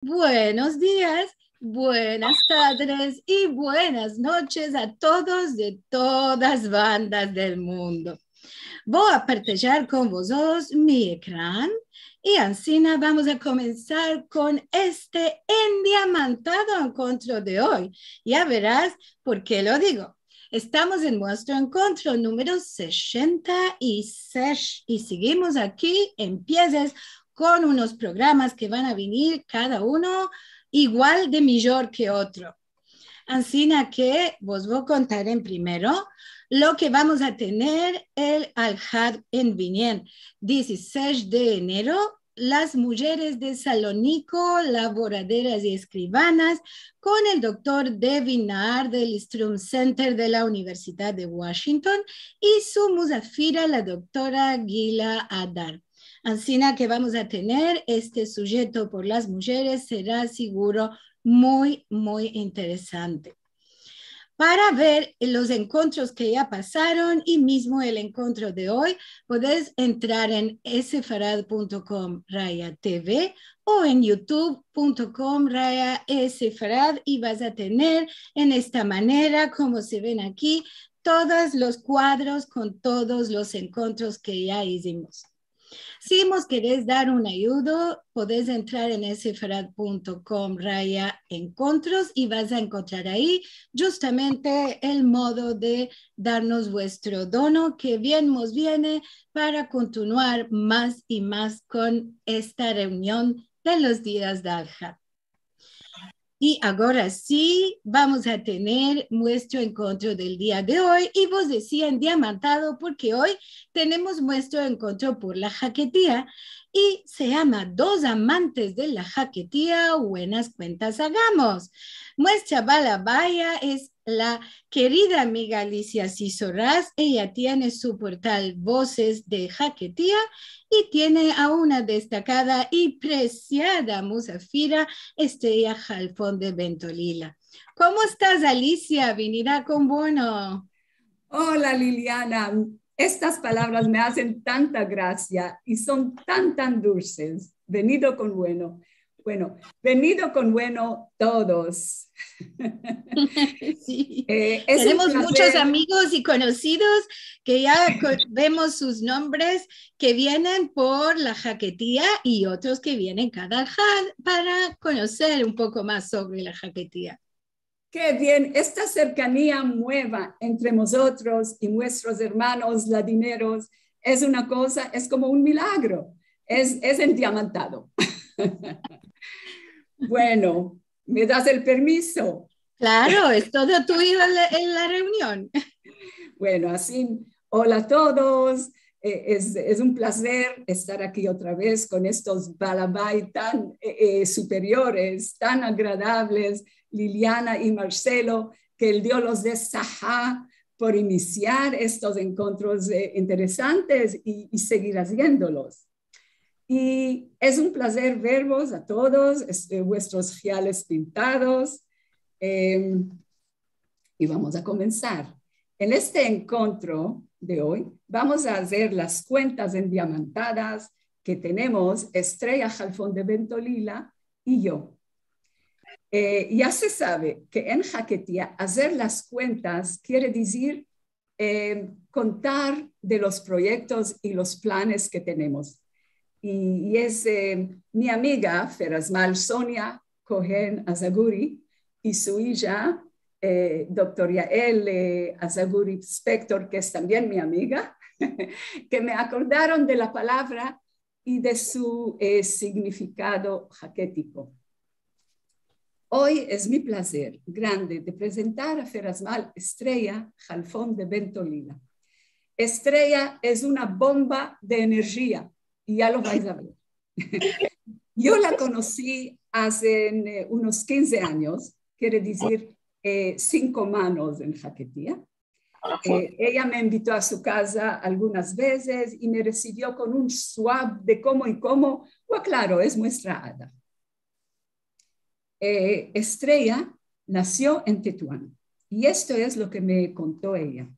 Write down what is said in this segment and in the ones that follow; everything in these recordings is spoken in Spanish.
Buenos días, buenas tardes y buenas noches a todos de todas bandas del mundo. Voy a partilhar con vosotros mi ecrán y Ancina vamos a comenzar con este endiamantado encuentro de hoy. Ya verás por qué lo digo. Estamos en nuestro encuentro número 66 y seguimos aquí en Pieces con unos programas que van a venir cada uno igual de mejor que otro. Así que vos voy a contar en primero lo que vamos a tener el Al-Had en Vinien, 16 de enero, las mujeres de Salónico, laboraderas y escribanas, con el doctor Devin Naar del Strum Center de la Universidad de Washington y su musafira, la doctora Gila Adar. Así que vamos a tener este sujeto por las mujeres, será seguro muy, muy interesante. Para ver los encuentros que ya pasaron y mismo el encuentro de hoy, puedes entrar en sfarad.com/TV o en youtube.com/sfarad y vas a tener en esta manera, como se ven aquí, todos los cuadros con todos los encuentros que ya hicimos. Si nos querés dar un ayudo, podés entrar en sfarad.com/encuentros y vas a encontrar ahí justamente el modo de darnos vuestro dono que bien nos viene para continuar más y más con esta reunión de los días de Al-Had. Y ahora sí, vamos a tener nuestro encuentro del día de hoy. Y vos decían diamantado porque hoy tenemos nuestro encuentro por la jaquetía y se llama Dos amantes de la jaquetía, buenas cuentas hagamos. Nuestra balabaya es la querida amiga Alicia Cisorraz. Ella tiene su portal Voces de Jaquetía y tiene a una destacada y preciada musafira, Estrella Jalfón de Ventolila. ¿Cómo estás, Alicia? Venida con bono. Hola, Liliana. Estas palabras me hacen tanta gracia y son tan dulces. Venido con bueno. Bueno, venido con bueno todos. Sí. Es un Tenemos muchos placer. amigos y conocidos que ya vemos sus nombres que vienen por la jaquetía y otros que vienen cada Had para conocer un poco más sobre la jaquetía. Qué bien, esta cercanía nueva entre nosotros y nuestros hermanos ladineros es una cosa, es como un milagro, es endiamantado. Bueno, ¿me das el permiso? Claro, es todo tuyo en la reunión. Bueno, así, hola a todos. Es un placer estar aquí otra vez con estos balabay tan superiores, tan agradables, Liliana y Marcelo, que el Dios los dé sahá por iniciar estos encuentros interesantes y seguir haciéndolos. Y es un placer verlos a todos, vuestros giales pintados. Y vamos a comenzar. En este encuentro de hoy vamos a hacer las cuentas endiamantadas que tenemos Estrella Jalfón de Ventolila y yo. Ya se sabe que en jaquetía hacer las cuentas quiere decir contar de los proyectos y los planes que tenemos. Y es mi amiga Ferasmal Sonia Cohen Azaguri y su hija doctor Yael Azaguri Spector, que es también mi amiga, que me acordaron de la palabra y de su significado jaquético. Hoy es mi placer grande de presentar a Ferasmal Estrella Jalfón de Ventolila. Estrella es una bomba de energía y ya lo vais a ver. Yo la conocí hace unos 15 años, quiere decir 5 manos en jaquetía. Ella me invitó a su casa algunas veces y me recibió con un swab de cómo y cómo. Bueno, claro, es nuestra hada. Estrella nació en Tetuán y esto es lo que me contó ella.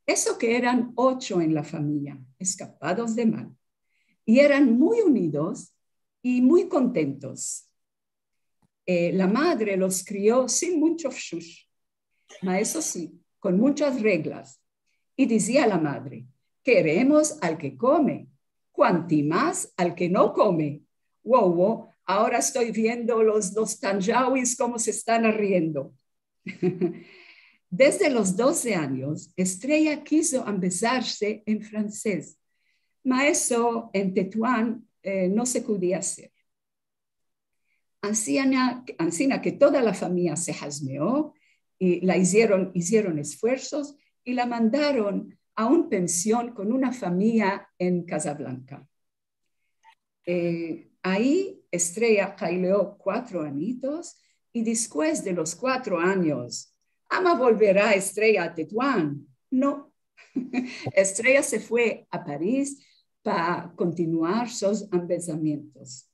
Eso que eran 8 en la familia, escapados de mal, y eran muy unidos y muy contentos. La madre los crió sin mucho shush, pero eso sí, con muchas reglas. Y decía la madre, queremos al que come, cuanti más al que no come. Wow, wow, ahora estoy viendo los dos tanjawis cómo se están riendo. Desde los 12 años, Estrella quiso empezarse en francés, pero eso en Tetuán no se podía hacer. Ancina que toda la familia se jasmeó y la hicieron esfuerzos y la mandaron a una pensión con una familia en Casablanca. Ahí Estrella caileó 4 añitos y después de los 4 años, ¿ama volverá Estrella a Tetuán? No. Estrella se fue a París para continuar sus empezamientos.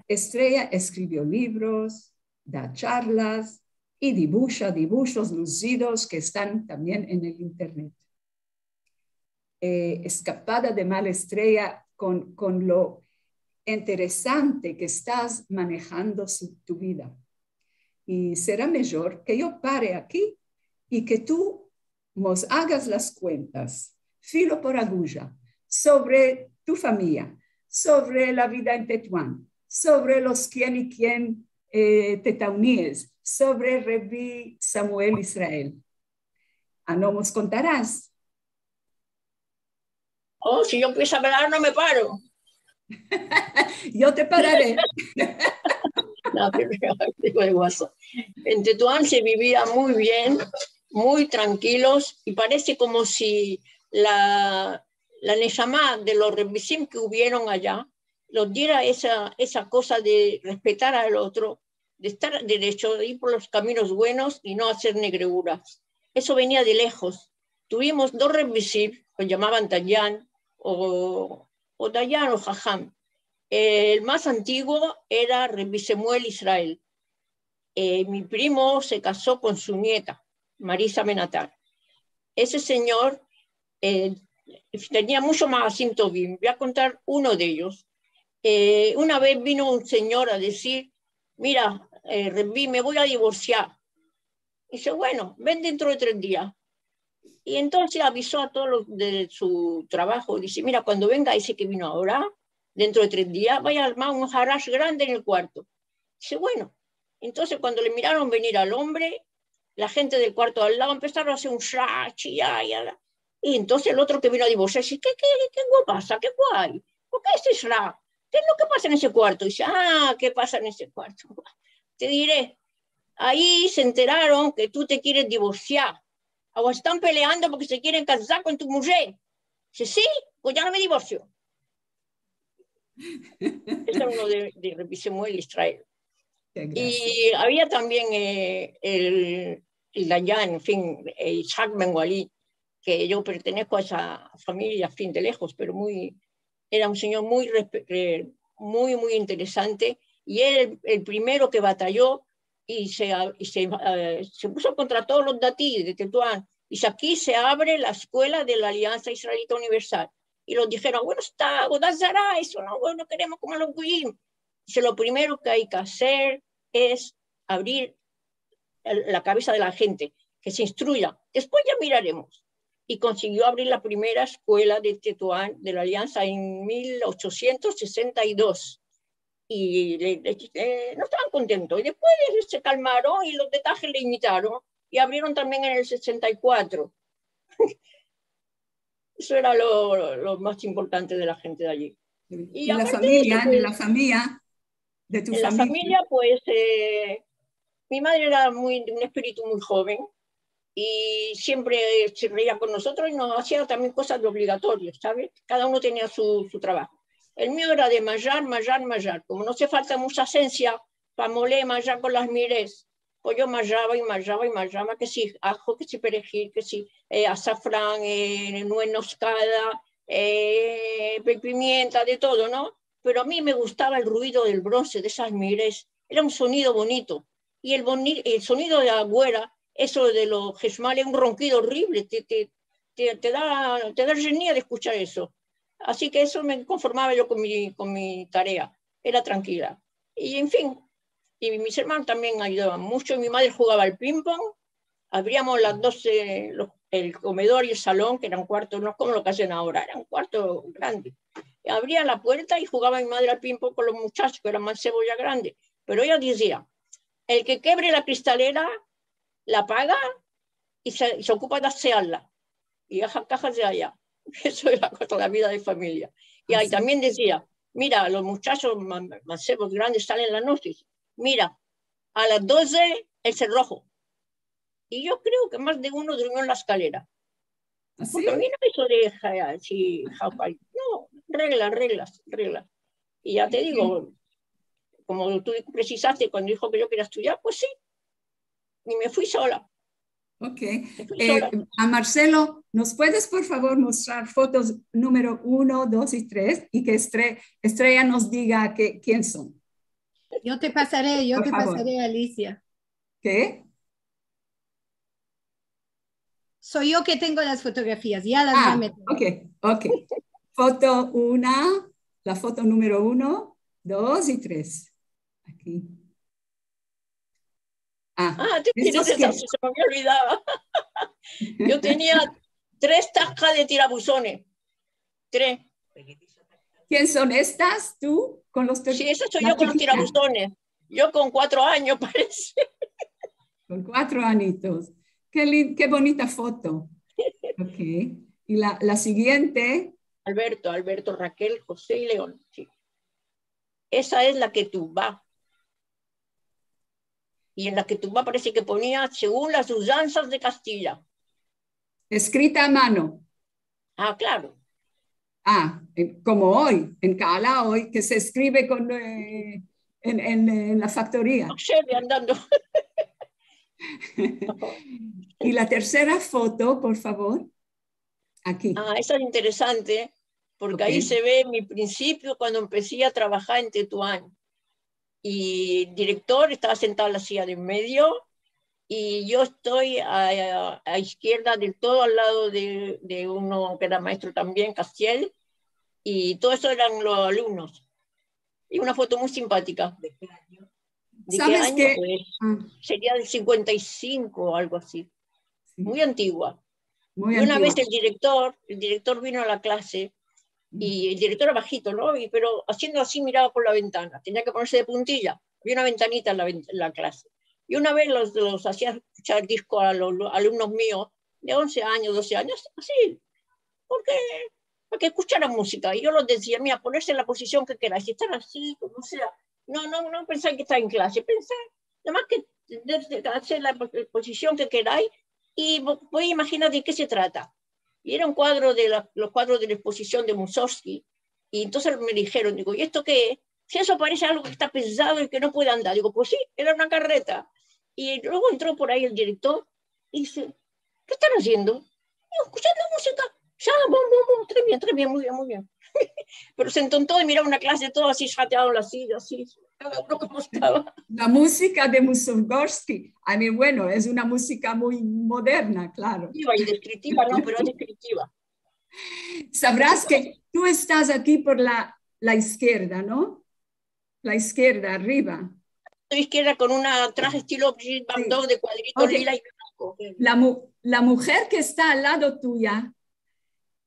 Estrella escribió libros, da charlas y dibuja dibujos lucidos que están también en el internet. Escapada de mal, Estrella, con lo interesante que estás manejando tu vida. Y será mejor que yo pare aquí y que tú nos hagas las cuentas, filo por agulla, sobre tu familia, sobre la vida en Tetuán, sobre los quién y quién tetauníes, sobre Rebbi Samuel Israel. ¿No nos contarás? Oh, si yo empiezo a hablar, no me paro. Yo te pararé. No, digo de guaso. En Tetuán se vivía muy bien, muy tranquilos, y parece como si la Neshama de los Rebisim que hubieron allá los diera esa cosa de respetar al otro, de estar derecho, de ir por los caminos buenos y no hacer negreguras. Eso venía de lejos. Tuvimos 2 Rebisim, que llamaban Dayan o Dayan o Jajam. El más antiguo era Rebbi Samuel Israel. Mi primo se casó con su nieta, Marisa Benatar. Ese señor tenía mucho más asinto bien. Voy a contar uno de ellos. Una vez vino un señor a decir, mira, Rebbi, me voy a divorciar. Y dice, bueno, ven dentro de 3 días. Y entonces avisó a todos los de su trabajo. Dice, mira, cuando venga ese que vino ahora, dentro de 3 días, vaya a armar un harash grande en el cuarto. Dice, bueno. Entonces, cuando le miraron venir al hombre, la gente del cuarto al lado empezaron a hacer un shra, chilla, y entonces el otro que vino a divorciar dice, ¿qué pasa? ¿Qué guay? ¿Por qué ese shra? ¿Qué es lo que pasa en ese cuarto? Dice, ¿qué pasa en ese cuarto? Te diré, ahí se enteraron que tú te quieres divorciar. O están peleando porque se quieren casar con tu mujer. Dice, sí, pues ya no me divorcio. Ese era uno de Rebbi Samuel Israel. Y había también el Dayan, en fin, Isaac Ben-Wali, que yo pertenezco a esa familia, en fin, de lejos, pero era un señor muy interesante, y era el primero que batalló y se puso contra todos los datíes de Tetuán. Y aquí se abre la escuela de la Alianza Israelita Universal. Y los dijeron, bueno, está, Godazara, eso no queremos como los Goyim. Dice, lo primero que hay que hacer es abrir la cabeza de la gente, que se instruya. Después ya miraremos. Y consiguió abrir la primera escuela de Tetuán de la Alianza en 1862. Y no estaban contentos. Y después se calmaron y los de Taje le imitaron y abrieron también en el 64. Eso era lo más importante de la gente de allí. Y la familia, pues, la familia de tu familia. En la familia, pues, mi madre era de un espíritu muy joven y siempre se reía con nosotros y nos hacía también cosas de obligatorios, ¿sabes? Cada uno tenía su trabajo. El mío era de mayar. Como no hace falta mucha esencia para moler, mayar con las mires, pues yo mayaba, que sí ajo, que sí perejil, que sí azafrán, nuez moscada, pimienta, de todo, ¿no? Pero a mí me gustaba el ruido del bronce, de esas mires, era un sonido bonito. Y el sonido de la güera, eso de los gesmales, un ronquido horrible, te da genía de escuchar eso. Así que eso me conformaba yo con mi tarea, era tranquila. Y en fin, y mis hermanos también ayudaban mucho. Mi madre jugaba al ping-pong, abríamos las 12, el comedor y el salón, que eran cuartos, no como lo que hacen ahora, eran cuartos grandes. Abría la puerta y jugaba mi madre al ping-pong con los muchachos, que eran más cebolla grande. Pero ella decía, el que quebre la cristalera, la paga y se ocupa de asearla. Y deja cajas de allá. Eso era toda la vida de familia. Y ahí también decía, mira, los muchachos más grandes salen en la noche. Mira, a las 12 el cerrojo. Y yo creo que más de uno durmió en la escalera. ¿Así? Porque a mí no eso de así, no, reglas. Y ya te digo, como tú precisaste cuando dijo que yo quería estudiar, pues sí, y me fui sola. Ok. A Marcelo, ¿nos puedes por favor mostrar fotos número 1, 2 y 3 y que Estrella nos diga quién son? Yo te pasaré, Alicia. ¿Qué? Soy yo que tengo las fotografías, ya las voy a meter. Ok. Foto 1, la foto número 1, 2 y 3. Aquí. Tú tienes esa, se me había olvidado. Yo tenía 3 tascas de tirabuzones. 3. ¿Quién son estas? ¿Tú? Con los sí, esa soy yo con los tirabuzones. Yo con 4 años, parece. Con 4 añitos. Qué bonita foto. Ok. Y la siguiente. Alberto, Raquel, José y León. Sí. Esa es la que tú vas. Y en la que tú vas parece que ponía según las usanzas de Castilla. Escrita a mano. Claro. Como hoy, en Cala hoy, que se escribe en la factoría. Observe andando. Y la tercera foto, por favor. Aquí. Esa es interesante, porque ahí se ve mi principio cuando empecé a trabajar en Tetuán. Y el director estaba sentado en la silla de en medio y yo estoy a izquierda del todo al lado de uno que era maestro también, Castiel, y todo eso eran los alumnos. Y una foto muy simpática. ¿De qué año? ¿De qué año? Pues, sería del 55 o algo así. Sí. Muy antigua. Y una vez el director vino a la clase y el director era bajito, ¿no? Pero haciendo así miraba por la ventana, tenía que ponerse de puntilla, había una ventanita en la clase. Y una vez los hacía escuchar disco a los alumnos míos de 11 años, 12 años, así, para que escucharan música. Y yo les decía, mira, ponerse en la posición que queráis, si están así, como sea. No pensáis que está en clase, pensad, además que hacer la posición que queráis y podéis imaginar de qué se trata. Y era un cuadro de los cuadros de la exposición de Mussorgsky. Y entonces me dijeron, digo, ¿y esto qué es? Si eso parece algo que está pesado y que no puede andar. Digo, pues sí, era una carreta. Y luego entró por ahí el director y dice, ¿qué están haciendo? Digo, escuchando música. Ya, très bien, muy bien. Pero se entontó y miraba una clase todo así, jateado en la silla, así, cada uno como estaba. La música de Mussorgsky, a mí, bueno, es una música muy moderna, claro. Y descriptiva, no, pero es descriptiva. Sabrás que tú estás aquí por la izquierda, ¿no? La izquierda, arriba. La izquierda con una traje estilo Brigitte Bardot de cuadritos lila y blanco. La mujer que está al lado tuya,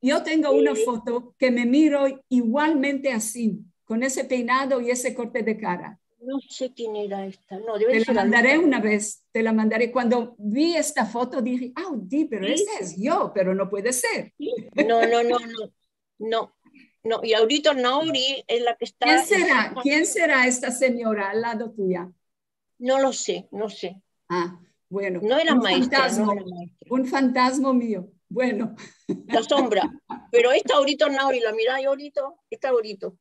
yo tengo una foto que me miro igualmente así, con ese peinado y ese corte de cara. No sé quién era esta. No, te la mandaré una vez, te la mandaré. Cuando vi esta foto dije, pero esa es yo, pero no puede ser. No. Y ahorita Nauri es la que está... ¿Quién será esta señora al lado tuya? No lo sé. Bueno. No era maestra. Un fantasma mío. Bueno. La sombra. Pero esta ahorita Nauri, la miráis ahorita, esta ahorita.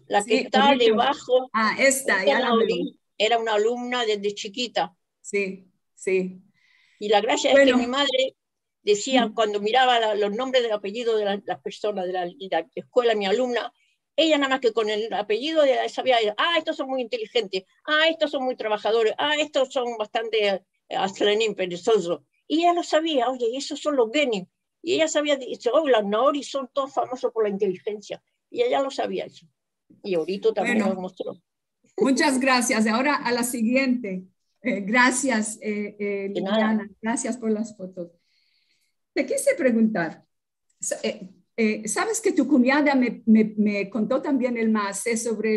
La que está ahorita debajo. Esta ya la veo. Era una alumna desde chiquita. Sí. Y la gracia es que mi madre decía, cuando miraba los nombres del apellido de las personas de la escuela, mi alumna, ella nada más que con el apellido sabía, estos son muy inteligentes, estos son muy trabajadores, estos son bastante astrenín, perezosos. Y ella lo sabía, oye, esos son los genis. Y ella sabía, las Naori son todos famosos por la inteligencia. Y ella lo sabía eso. Y ahorita también lo mostró. Muchas gracias. Ahora a la siguiente. Gracias, Liliana. Gracias por las fotos. Te quise preguntar, ¿sabes que tu cuñada me contó también el maasé sobre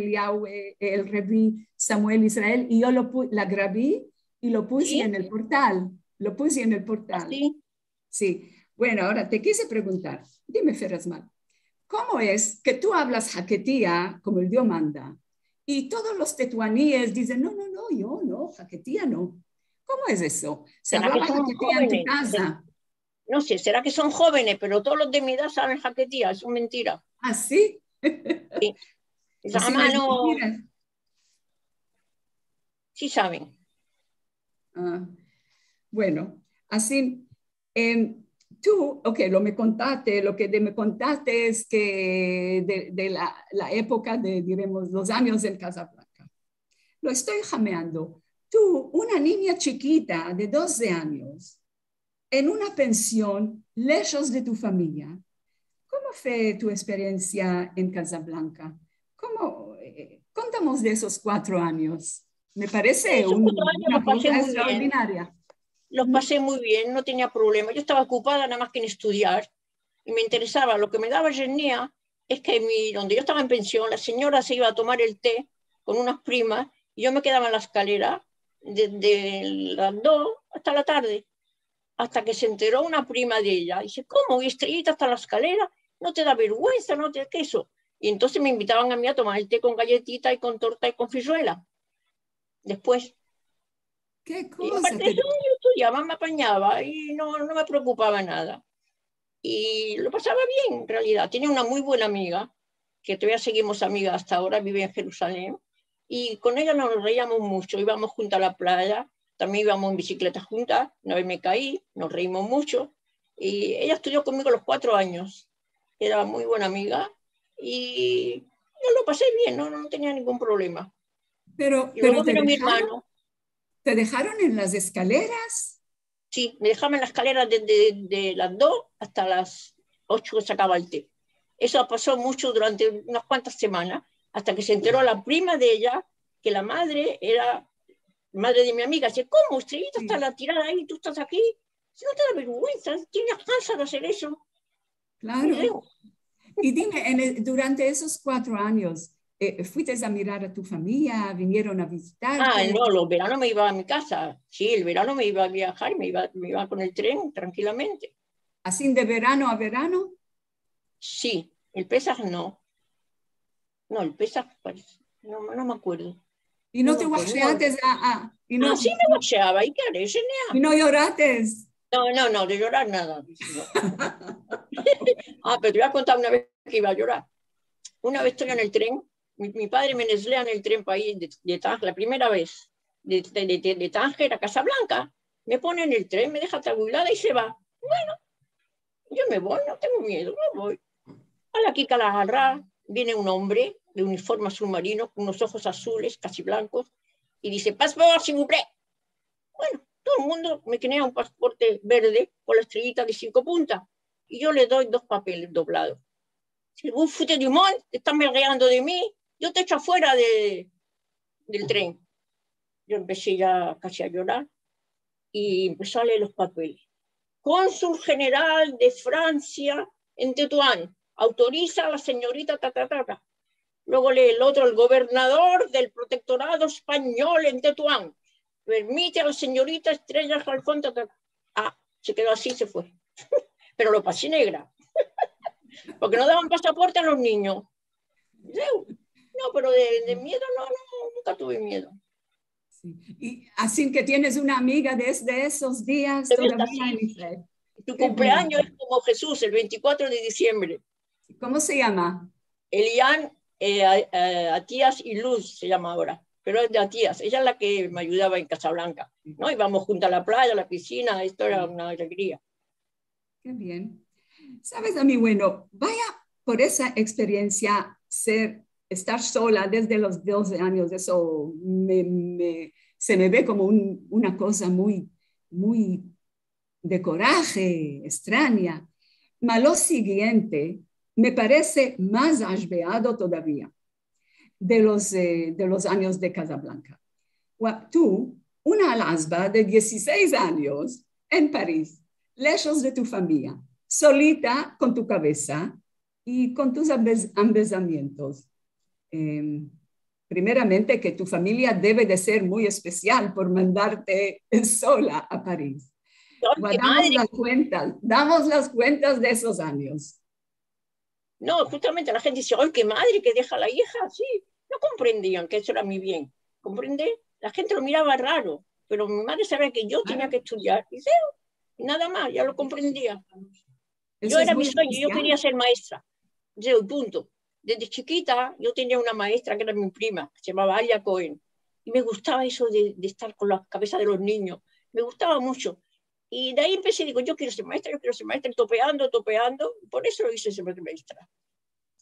el Rebbi Samuel Israel, y yo la grabé y lo puse ¿Sí? en el portal? Lo puse en el portal. ¿Sí? Sí. Bueno, ahora te quise preguntar, dime, Ferrazmal, ¿cómo es que tú hablas jaquetía como el Dios manda? Y todos los tetuaníes dicen, no, yo no, jaquetía no. ¿Cómo es eso? ¿Se ¿Será que hablaba son jaquetía en tu jóvenes? casa? No sé, será que son jóvenes, pero todos los de mi edad saben jaquetía, eso es mentira. ¿Ah, sí? Sí. Así no Además, es mentira. sí saben. Ah, bueno, así, tú, ok, lo que me contaste es que de la época de, diremos, los años en Casablanca. Lo estoy jameando. Tú, una niña chiquita de 12 años, en una pensión, lejos de tu familia, ¿cómo fue tu experiencia en Casablanca? Contamos de esos 4 años. Me parece Esos 4 años una los pasé cosa muy bien. extraordinaria. Los pasé muy bien, no tenía problema. Yo estaba ocupada nada más que en estudiar y me interesaba. Lo que me daba genia es que donde yo estaba en pensión, la señora se iba a tomar el té con unas primas y yo me quedaba en la escalera desde las 2 hasta la tarde, hasta que se enteró una prima de ella. Dice, ¿cómo? ¿Y Estrellita hasta la escalera? ¿No te da vergüenza? ¿No te qué eso? Y entonces me invitaban a mí a tomar el té con galletita y con torta y con fijuela. Después. ¿Qué Y cosa? aparte de eso, yo estudiaba, me apañaba y no me preocupaba nada. Y lo pasaba bien, en realidad. Tenía una muy buena amiga, que todavía seguimos amigas hasta ahora, vive en Jerusalén. Y con ella nos reíamos mucho. Íbamos juntas a la playa, también íbamos en bicicleta juntas. Una vez me caí, nos reímos mucho. Y ella estudió conmigo los 4 años. Era muy buena amiga. Y yo lo pasé bien, no tenía ningún problema. Pero Y luego te vino mi hermano. dejaron en las escaleras. Sí, me dejaban en la escalera desde de las 2 hasta las 8 que sacaba el té. Eso pasó mucho durante unas cuantas semanas, hasta que se enteró la prima de ella que la madre era madre de mi amiga. Dice, ¿cómo? Estrellita está la tirada ahí, tú estás aquí. Si no te da vergüenza, tienes ganas de hacer eso. Claro. Y dime, durante esos 4 años, ¿fuiste a mirar a tu familia? ¿Vinieron a visitarte? No, los veranos me iba a mi casa. Sí, el verano me iba a viajar, me iba con el tren tranquilamente. ¿Así de verano a verano? Sí, el Pesaj no. No, el Pesaj parece. No me acuerdo. ¿Y no te guacheates Sí me guacheaba. ¿Y qué haré, Genia? y no llorates? No, de llorar nada. Pero te voy a contar una vez que iba a llorar. Una vez estoy en el tren, mi padre me neslea en el tren para ir de Tánger, la primera vez, de Tánger a Casablanca. Me pone en el tren, me deja tabulada y se va. Bueno, yo me voy, no tengo miedo, me voy. A la Kika la agarra, viene un hombre de uniforme submarino con unos ojos azules, casi blancos, y dice, pasaporte, s'il vous plaît. Bueno, todo el mundo me crea un pasaporte verde con la estrellita de 5 puntas. Y yo le doy 2 papeles doblados. Si vos fuiste du monde, te estás merreando de mí, yo te echo afuera del tren. Yo empecé ya casi a llorar y empezó a leer los papeles. Cónsul general de Francia en Tetuán, autoriza a la señorita ta. Luego lee el otro, el gobernador del protectorado español en Tetuán, permite a la señorita Estrella Jalfón, se quedó así, se fue. Pero lo pasé negra, porque no daban pasaporte a los niños. No, pero de miedo nunca tuve miedo. Sí. Y así que tienes una amiga desde esos días todavía en Israel. Tu cumpleaños es como Jesús, el 24 de diciembre. ¿Cómo se llama? Elian Atías y Luz se llama ahora, pero es de Atías. Ella es la que me ayudaba en Casablanca, ¿no? Íbamos junto a la playa, a la piscina, esto era una alegría. Qué bien. Sabes, a mí, bueno, vaya por esa experiencia, estar sola desde los 12 años, eso se me ve como una cosa muy de coraje, extraña. Pero lo siguiente me parece más asbeado todavía. de los años de Casablanca. Tú, una alasba de 16 años en París, lejos de tu familia, solita con tu cabeza y con tus embelesamientos. Primeramente, que tu familia debe de ser muy especial por mandarte sola a París. Damos las cuentas de esos años. No, justamente la gente dice, ¡ay, qué madre que deja a la hija! Sí, no comprendían que eso era mi bien. ¿Comprende? La gente lo miraba raro, pero mi madre sabía que yo tenía que estudiar. Y nada más, ya lo comprendía. Yo era mi sueño, yo quería ser maestra. Yo, punto. Desde chiquita yo tenía una maestra que era mi prima, se llamaba Alia Cohen, y me gustaba eso de estar con la cabeza de los niños, me gustaba mucho. Y de ahí empecé, digo, yo quiero ser maestra, topeando, por eso lo hice ser maestra.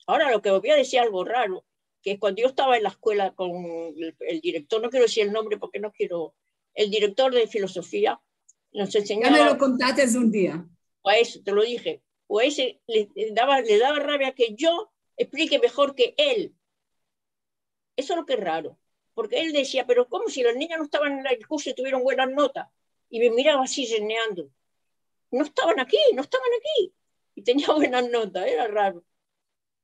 Ahora lo que os voy a decir algo raro, que cuando yo estaba en la escuela con el director, no quiero decir el nombre porque no quiero, el director de filosofía, nos enseñaba... Ya me lo contaste un día. A eso, te lo dije. O a ese le daba rabia que yo explique mejor que él. Eso es lo que es raro. Porque él decía, pero ¿cómo si los niños no estaban en el curso y tuvieron buenas notas? Y me miraba así, reneando. No estaban aquí. Y tenía buenas notas, era raro.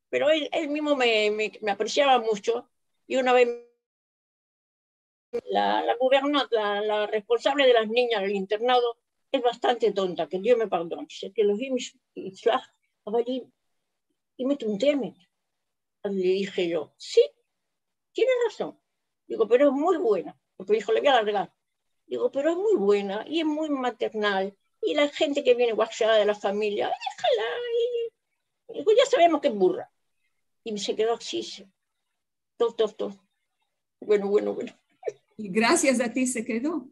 Pero él mismo me apreciaba mucho. Y una vez la responsable de las niñas del internado es bastante tonta, que Dios me perdone. Dice que los y me tunteme. Le dije yo, sí, tiene razón. Digo, pero es muy buena. Porque dijo, le voy a alargar. Digo, pero es muy buena y es muy maternal. Y la gente que viene guachada de la familia, déjala. Y digo, ya sabemos que es burra. Y se quedó así, todo. Bueno. Y gracias a ti se quedó.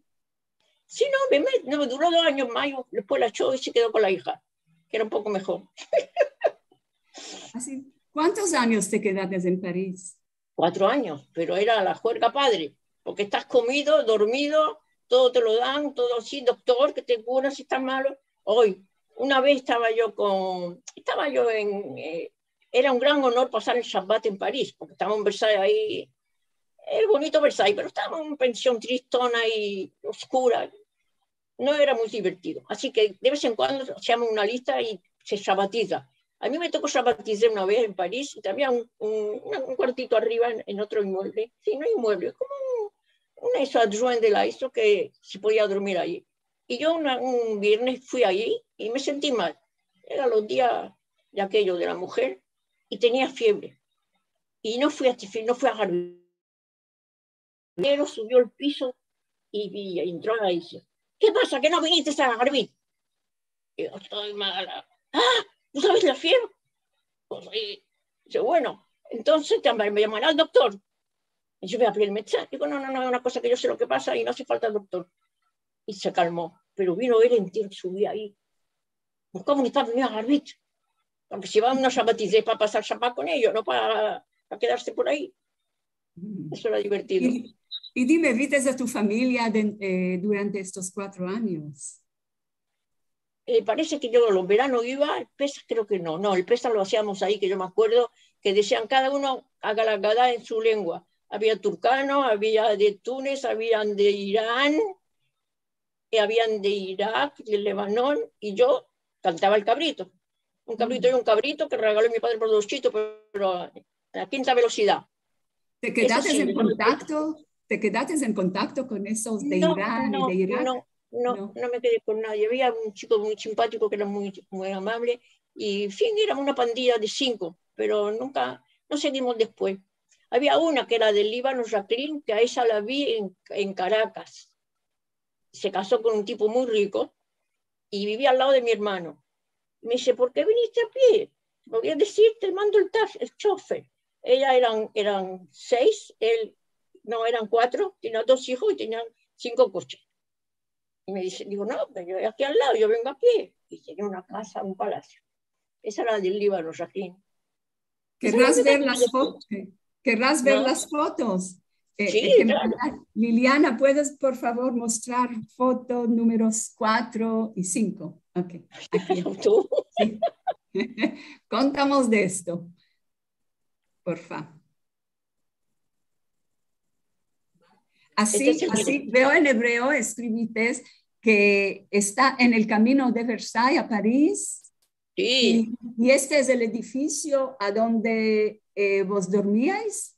Sí, no, me duró 2 años más, después la echó y se quedó con la hija, que era un poco mejor. Así, ¿cuántos años te quedaste en París? 4 años, pero era la juerga padre, porque estás comido, dormido, todo te lo dan, todo así, doctor, que te cura si estás malo. Hoy, una vez era un gran honor pasar el Shabbat en París, porque estábamos en Versailles ahí, el bonito Versailles, pero estábamos en una pensión tristona y oscura, no era muy divertido. Así que de vez en cuando se llama una lista y se shabbatiza. A mí me tocó shabbatizar una vez en París, y también un cuartito arriba en otro inmueble. Sí, no inmueble, como una adjoint de la ISO que se podía dormir ahí. Y yo un viernes fui allí y me sentí mal. Eran los días de aquello de la mujer y tenía fiebre. Y no fui a Harvard. Pero subió al piso y entró a la ISO. ¿Qué pasa? ¿Que no viniste a Harvard? Yo estoy mala. ¡Ah! ¿No sabes la fiebre? Pues, dice, bueno, entonces me llamará el doctor. Y yo voy a abrir el médico. Digo, no, es una cosa que yo sé lo que pasa y no hace falta el doctor. Y se calmó. Pero vino él en tierra, subía ahí. Buscaba un estado de Harvard. Porque si van unos shabatizés para pasar Shabbat con ellos, no para quedarse por ahí. Eso era divertido. Y dime, ¿vistes a tu familia durante estos 4 años? Parece que yo los veranos iba, el Pesach creo que no, el Pesach lo hacíamos ahí, que yo me acuerdo, que decían cada uno haga la Gadá en su lengua. Había turcano, había de Túnez, habían de Irán, habían de Irak, de Lebanón, y yo cantaba el cabrito. Un cabrito y un cabrito que regaló mi padre por 2 chitos, pero a la 5ª velocidad. ¿Te quedaste en contacto? ¿Te quedaste en contacto con esos de Irán y de Irak? No me quedé con nadie. Había un chico muy simpático que era muy amable y, en fin, éramos una pandilla de 5, pero nunca, no seguimos después. Había una que era del Líbano, Jacqueline, que a ella la vi en Caracas. Se casó con un tipo muy rico y vivía al lado de mi hermano. Me dice, ¿por qué viniste a pie? Voy a decir, te mando el chofer. Ella eran 6, él no, eran 4, tenía 2 hijos y tenían 5 coches. Y me dice, digo, no, pero yo aquí al lado, yo vengo a pie. Y tenía una casa, un palacio. Esa era del Líbano, Jacqueline. ¿Querrás ver las fotos? ¿Querrás ver las fotos? Sí, claro. Liliana, ¿puedes por favor mostrar fotos números 4 y 5? Ok, aquí. ¿Tú? Sí. Contamos de esto, por favor. Así veo en hebreo, escribites que está en el camino de Versailles a París. Sí. Y este es el edificio a donde vos dormíais.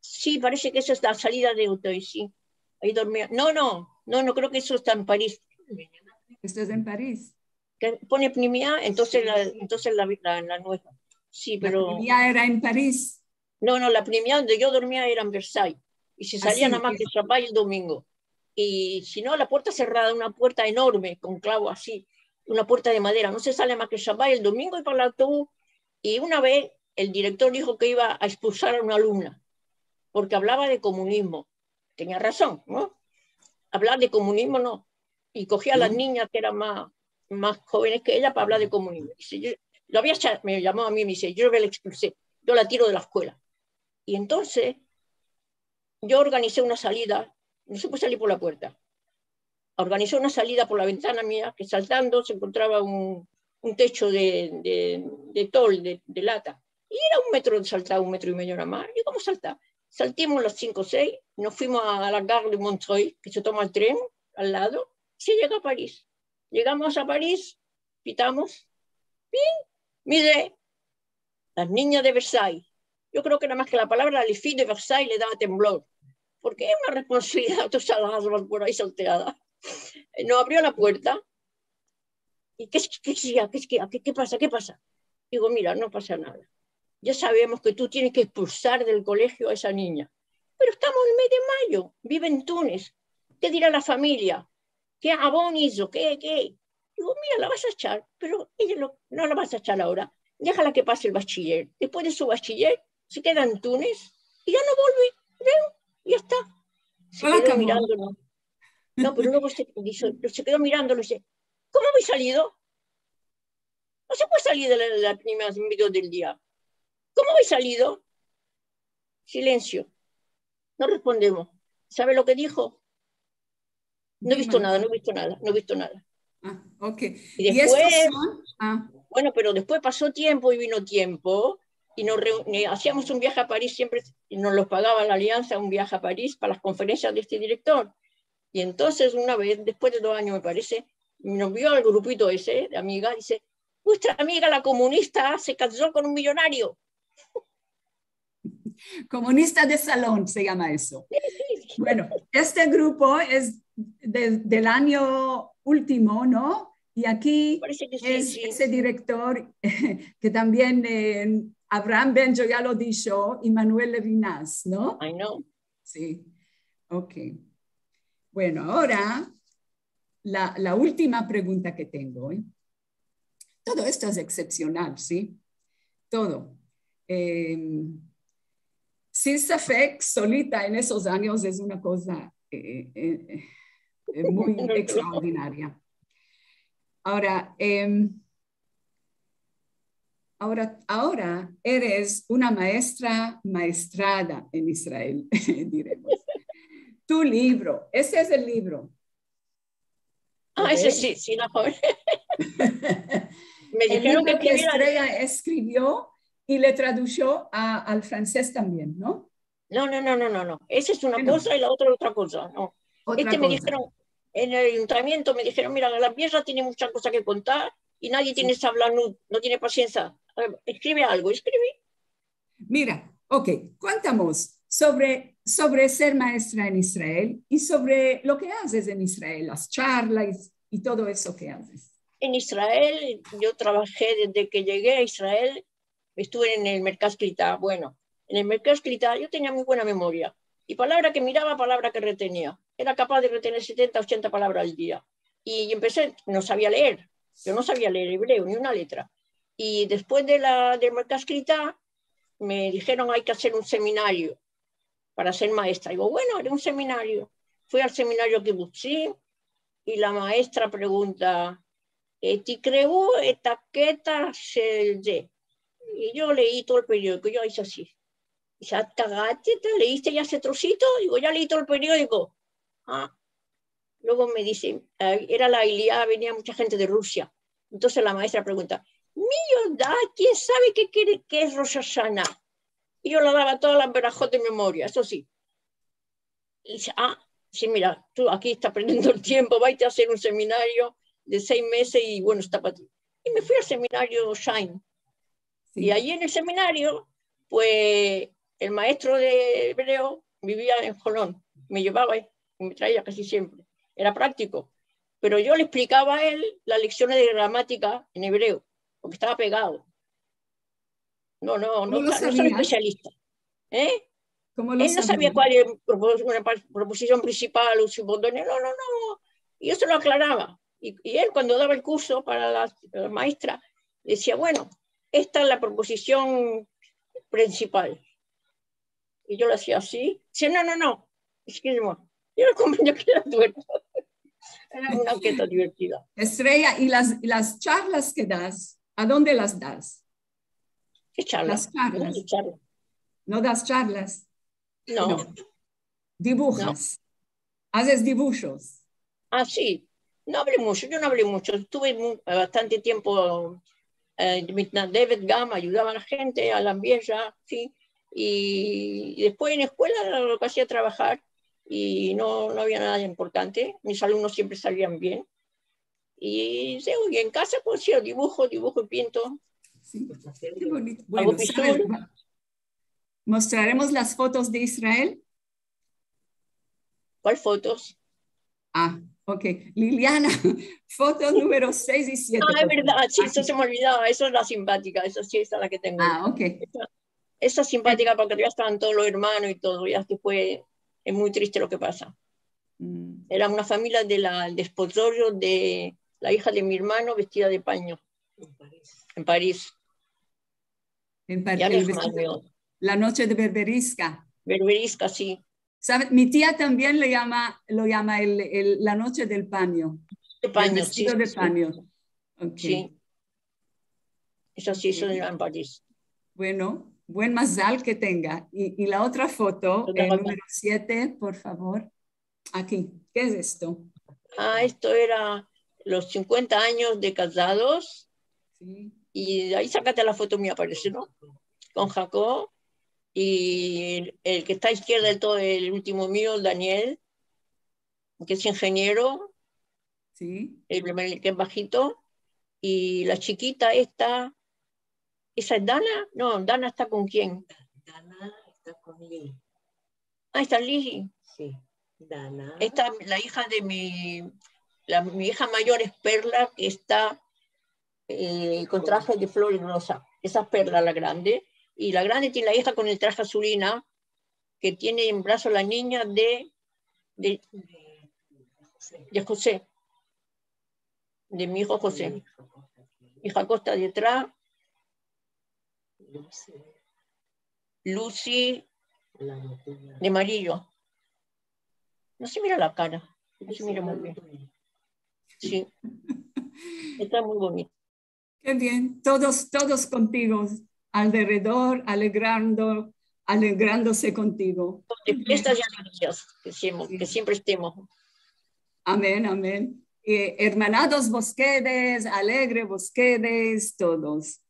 Sí, parece que eso es la salida de Auteuil, sí. Ahí dormía. No, creo que eso está en París. Esto es en París. Que pone Pnimia, entonces la nueva. Sí, pero... La Pnimia era en París. No, la Pnimia donde yo dormía era en Versailles. Y se salía nada más que Shabbat el domingo. Y si no, la puerta cerrada, una puerta enorme, con clavo así, una puerta de madera. No se sale más que Shabbat el domingo y para el autobús. Y una vez el director dijo que iba a expulsar a una alumna, porque hablaba de comunismo. Tenía razón, ¿no? Hablar de comunismo no. Y cogía a las niñas que eran más jóvenes que ella para hablar de comunismo. Dice, me llamó a mí y me dice, yo la expulsé, yo la tiro de la escuela. Y entonces yo organicé una salida, no se puede salir por la puerta, organizó una salida por la ventana mía, que saltando se encontraba un techo de tol, de lata. Y era 1 metro de saltar, 1,5 metros nada más. ¿Y cómo saltar? Saltimos las 5 o 6, nos fuimos a la gare de Montreuil, que se toma el tren al lado, y se llega a París. Llegamos a París, pitamos, mire, las niñas de Versailles. Yo creo que nada más que la palabra les filles de Versailles le daba temblor, porque es una responsabilidad, tú sabes, por ahí salteada. Nos abrió la puerta, y ¿qué pasa? ¿Qué pasa? Digo, mira, no pasa nada. Ya sabemos que tú tienes que expulsar del colegio a esa niña. Pero estamos en el mes de mayo, vive en Túnez. ¿Qué dirá la familia? ¿Qué Abón hizo? ¿Qué? Digo, mira, la vas a echar, pero ella no la vas a echar ahora. Déjala que pase el bachiller. Después de su bachiller, se queda en Túnez y ya no vuelve. Ya está. Se quedó mirándonos. No, pero luego se quedó mirándolo y dice, ¿cómo habéis salido? No se puede salir de la primera medio del día. ¿Cómo habéis salido? Silencio. No respondemos. ¿Sabe lo que dijo? No he visto nada. Ah, ok. Y después, bueno, pero después pasó tiempo y vino tiempo y hacíamos un viaje a París siempre, y nos lo pagaba la Alianza, un viaje a París para las conferencias de este director. Y entonces una vez, después de 2 años me parece, nos vio al grupito ese de amigas, dice, vuestra amiga la comunista se casó con un millonario. Comunista de salón se llama eso. Bueno, este grupo es del año último, ¿no? Y aquí es ese director que también Abraham Benjo ya lo dijo, y Manuel Levinas, ¿no? I know. Sí, ok. Bueno, ahora la última pregunta que tengo. Todo esto es excepcional, ¿sí? Todo. Sin Safek, solita en esos años es una cosa muy extraordinaria. Ahora, ahora eres una maestrada en Israel, diremos. Tu libro, ese es el libro. Ese sí, la joven. Me dijeron que Estrella escribió y le tradujo al francés también, ¿no? No. Esa es una cosa y la otra otra cosa. No. Me dijeron, en el ayuntamiento me dijeron, mira, la pieza tiene muchas cosas que contar y nadie tiene que hablar, no tiene paciencia. Escribe algo, escribe. Mira, ok, cuéntanos sobre ser maestra en Israel y sobre lo que haces en Israel, las charlas y todo eso que haces. En Israel, yo trabajé desde que llegué a Israel, estuve en el Mercado Escrita. Bueno, en el Mercado Escrita yo tenía muy buena memoria y palabra que miraba, palabra que retenía. Era capaz de retener 70, 80 palabras al día. Y empecé, no sabía leer. Yo no sabía leer hebreo, ni una letra. Y después del Mercado Escrita, me dijeron hay que hacer un seminario para ser maestra. Digo, bueno, haré un seminario. Fui al seminario Kibbutzim y la maestra pregunta, ¿Ticreu etaqueta de? Y yo leí todo el periódico, yo hice así. ¿Ya cagaste? ¿Leíste ya ese trocito? Digo, ya leí todo el periódico. Luego me dice, era la Ilíada, venía mucha gente de Rusia. Entonces la maestra pregunta, ¿quién sabe qué es Rosh Hashanah? Y yo le daba todas las verajot de memoria, eso sí. Y dice, sí, mira, tú aquí estás perdiendo el tiempo, vete a hacer un seminario de 6 meses y bueno, está para ti. Y me fui al seminario Shine. Sí. Y allí en el seminario, pues el maestro de hebreo vivía en Jolón, me llevaba y me traía casi siempre. Era práctico. Pero yo le explicaba a él las lecciones de gramática en hebreo, porque estaba pegado. No soy especialista. ¿Cómo lo él no sabía cuál era una proposición principal o subordinada. No. Y yo se lo aclaraba. Y él, cuando daba el curso para la maestra, decía, bueno, esta es la proposición principal. Y yo lo hacía así. Dice, no. Es que yo no comprendí que era tuerto. Era una orquesta divertida. Estrella, ¿y las charlas que das? ¿A dónde las das? ¿Qué charlas? Las charlas. ¿No das charlas? No. ¿Dibujas? No. ¿Haces dibujos? Sí. Yo no hablé mucho. Estuve bastante tiempo David Gama, ayudaba a la gente, a la ambienta, sí. Y después en escuela lo que hacía trabajar y no había nada importante. Mis alumnos siempre salían bien. Y en casa pues sí, dibujo y pinto. Sí, qué bonito. Bueno, ¿sabes? ¿Mostraremos las fotos de Israel? ¿Cuál fotos? Ok. Liliana, fotos número 6 y 7. Es verdad, sí, eso se me olvidaba, eso es la simpática, esa sí, esa es la que tengo. Ok. Esa simpática porque ya estaban todos los hermanos y todo, ya después es muy triste lo que pasa. Era una familia del desposorio de la hija de mi hermano vestida de paño. En París. La noche de Berberisca. Berberisca, sí. ¿Sabe? Mi tía también lo llama la noche del paño. De paño, el vestido de paño. Okay. Sí. Eso sí, eso en París. Bueno, buen mazal que tenga. Y la otra foto, número 7, por favor. Aquí, ¿qué es esto? Esto era los 50 años de casados. Sí. Y ahí sácate la foto mía, parece, ¿no? Con Jacob. Y el que está a izquierda del todo, el último mío, Daniel, que es ingeniero. Sí. El que es bajito. Y la chiquita esta, ¿esa es Dana? No, Dana está con quién. Dana está con Lee. Está Lee. Sí, Dana. Esta, la hija de mi hija mayor es Perla, que está con traje de flor y rosa. Esa es Perla, la grande. Y la grande tiene la hija con el traje azulina, que tiene en brazos la niña de José. De mi hijo José. Mi hija Costa detrás. Lucy de amarillo. No se mira la cara. No se mira muy bien. Sí. Está muy bonito. Qué bien. Todos contigo, alrededor, alegrándose contigo. De fiestas y alegrías, que siempre estemos. Amén, amén. Hermanados vos quedes, alegre vos quedes, todos.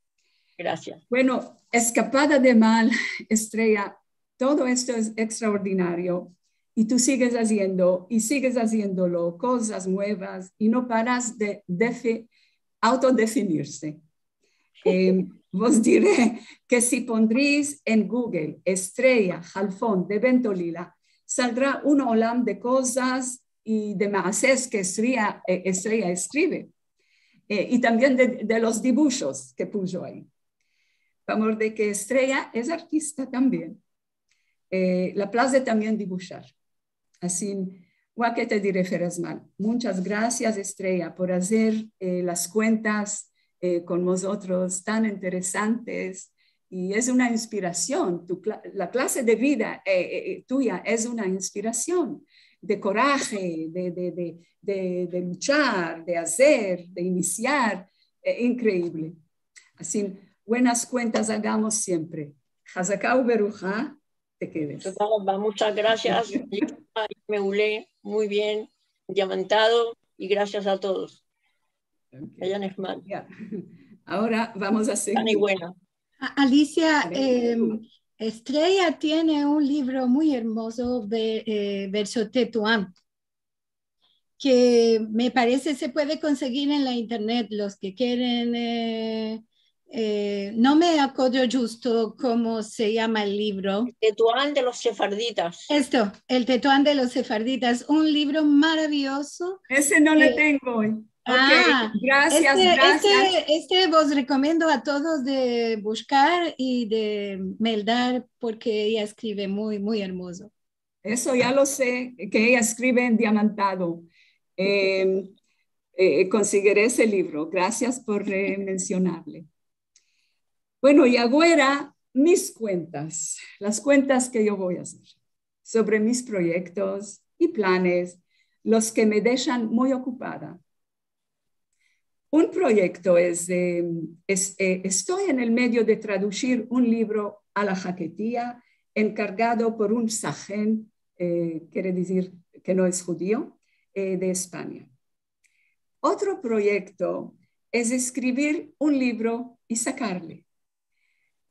Gracias. Bueno, escapada de mal, Estrella, todo esto es extraordinario y tú sigues haciendo y sigues haciéndolo, cosas nuevas y no paras de autodefinirse. Vos diré que si pondréis en Google Estrella Halfon de Ventolila, saldrá un olam de cosas y de maases que Estrella escribe y también de los dibujos que puso ahí. Por de que Estrella es artista también. La place también dibujar. Así, ¿qué te diré, Ferazmal? Muchas gracias, Estrella, por hacer las cuentas con nosotros tan interesantes. Y es una inspiración. La clase de vida tuya es una inspiración de coraje, de luchar, de hacer, de iniciar. Increíble. Así, buenas cuentas hagamos siempre. Hazakau Beruja, te quedes. Muchas gracias. Me hulé muy bien, diamantado, y gracias a todos. Okay. Ahora vamos a seguir. Buena. Alicia, Estrella tiene un libro muy hermoso, verso Tetuán, que me parece se puede conseguir en la internet. Los que quieren, no me acuerdo justo cómo se llama el libro. Tetuán de los sefarditas. Esto, el Tetuán de los sefarditas, un libro maravilloso. Ese no le tengo hoy. Ok, gracias, gracias. Este vos recomiendo a todos de buscar y de Meldar porque ella escribe muy, muy hermoso. Eso ya lo sé, que ella escribe en diamantado. Conseguiré ese libro. Gracias por mencionarle. Bueno, y ahora mis cuentas, las cuentas que yo voy a hacer sobre mis proyectos y planes, los que me dejan muy ocupada. Un proyecto estoy en el medio de traducir un libro a la jaquetía encargado por un sajén, quiere decir que no es judío, de España. Otro proyecto es escribir un libro y sacarle.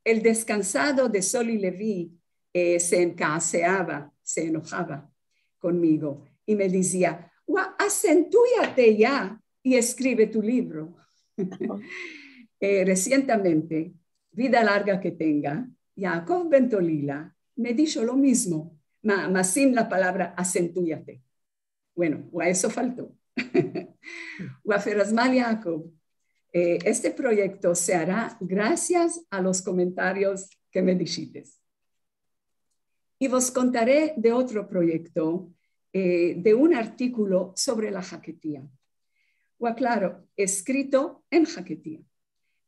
El descansado de Sol y Leví se encaseaba, se enojaba conmigo y me decía, acentúyate ya y escribe tu libro. Recientemente, vida larga que tenga, Jacob Bentolila me dijo lo mismo, mas sin la palabra acentúyate. Bueno, a eso faltó. Waferazmal Jacob, este proyecto se hará gracias a los comentarios que me dijiste. Y vos contaré de otro proyecto, de un artículo sobre la jaquetía. Claro, escrito en jaquetía.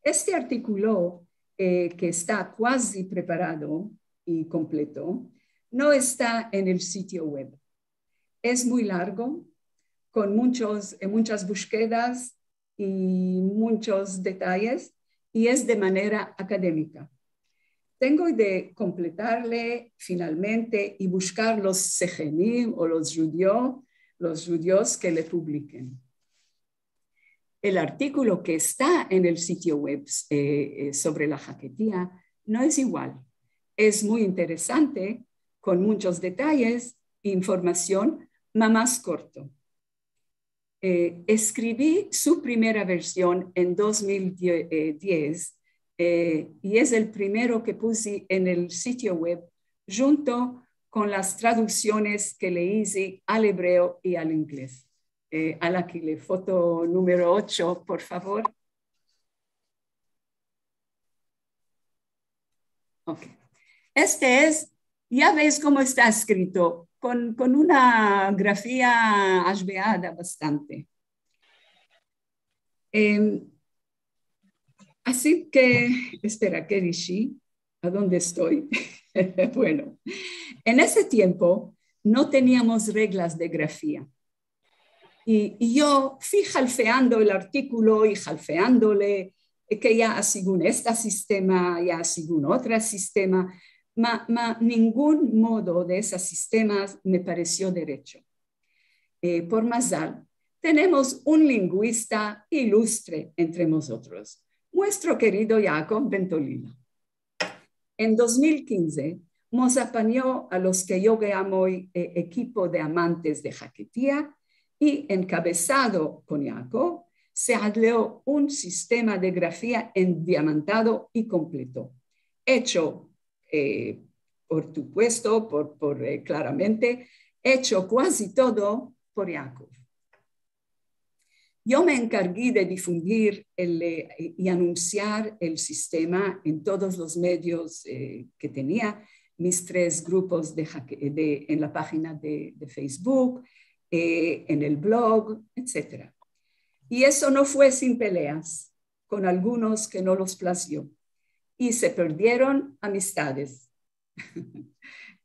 Este artículo, que está casi preparado y completo, no está en el sitio web. Es muy largo, con muchas búsquedas y muchos detalles, y es de manera académica. Tengo de completarle finalmente y buscar los sejenim o los judíos que le publiquen. El artículo que está en el sitio web sobre la jaquetía no es igual. Es muy interesante, con muchos detalles e información, más corto. Escribí su primera versión en 2010 y es el primero que puse en el sitio web junto con las traducciones que le hice al hebreo y al inglés. A la que le foto número 8, por favor. Ok. Este es, ya veis cómo está escrito, con una grafía ashbeada bastante. Así que, espera, ¿qué dije? ¿A dónde estoy? Bueno, en ese tiempo no teníamos reglas de grafía. Y yo fui jalfeando el artículo y jalfeándole que ya según este sistema, ya según otro sistema, ningún modo de esos sistemas me pareció derecho. Por Mazal, tenemos un lingüista ilustre entre nosotros, nuestro querido Jacob Bentolila. En 2015, nos apañó a los que yo llamo equipo de amantes de jaquetía, y encabezado con Jacob, se adleó un sistema de grafía endiamantado y completo, hecho, por supuesto, claramente, hecho casi todo por Jacob. Yo me encargué de difundir y anunciar el sistema en todos los medios que tenía, mis 3 grupos en la página de Facebook, en el blog, etc. Y eso no fue sin peleas, con algunos que no los plació. Y se perdieron amistades.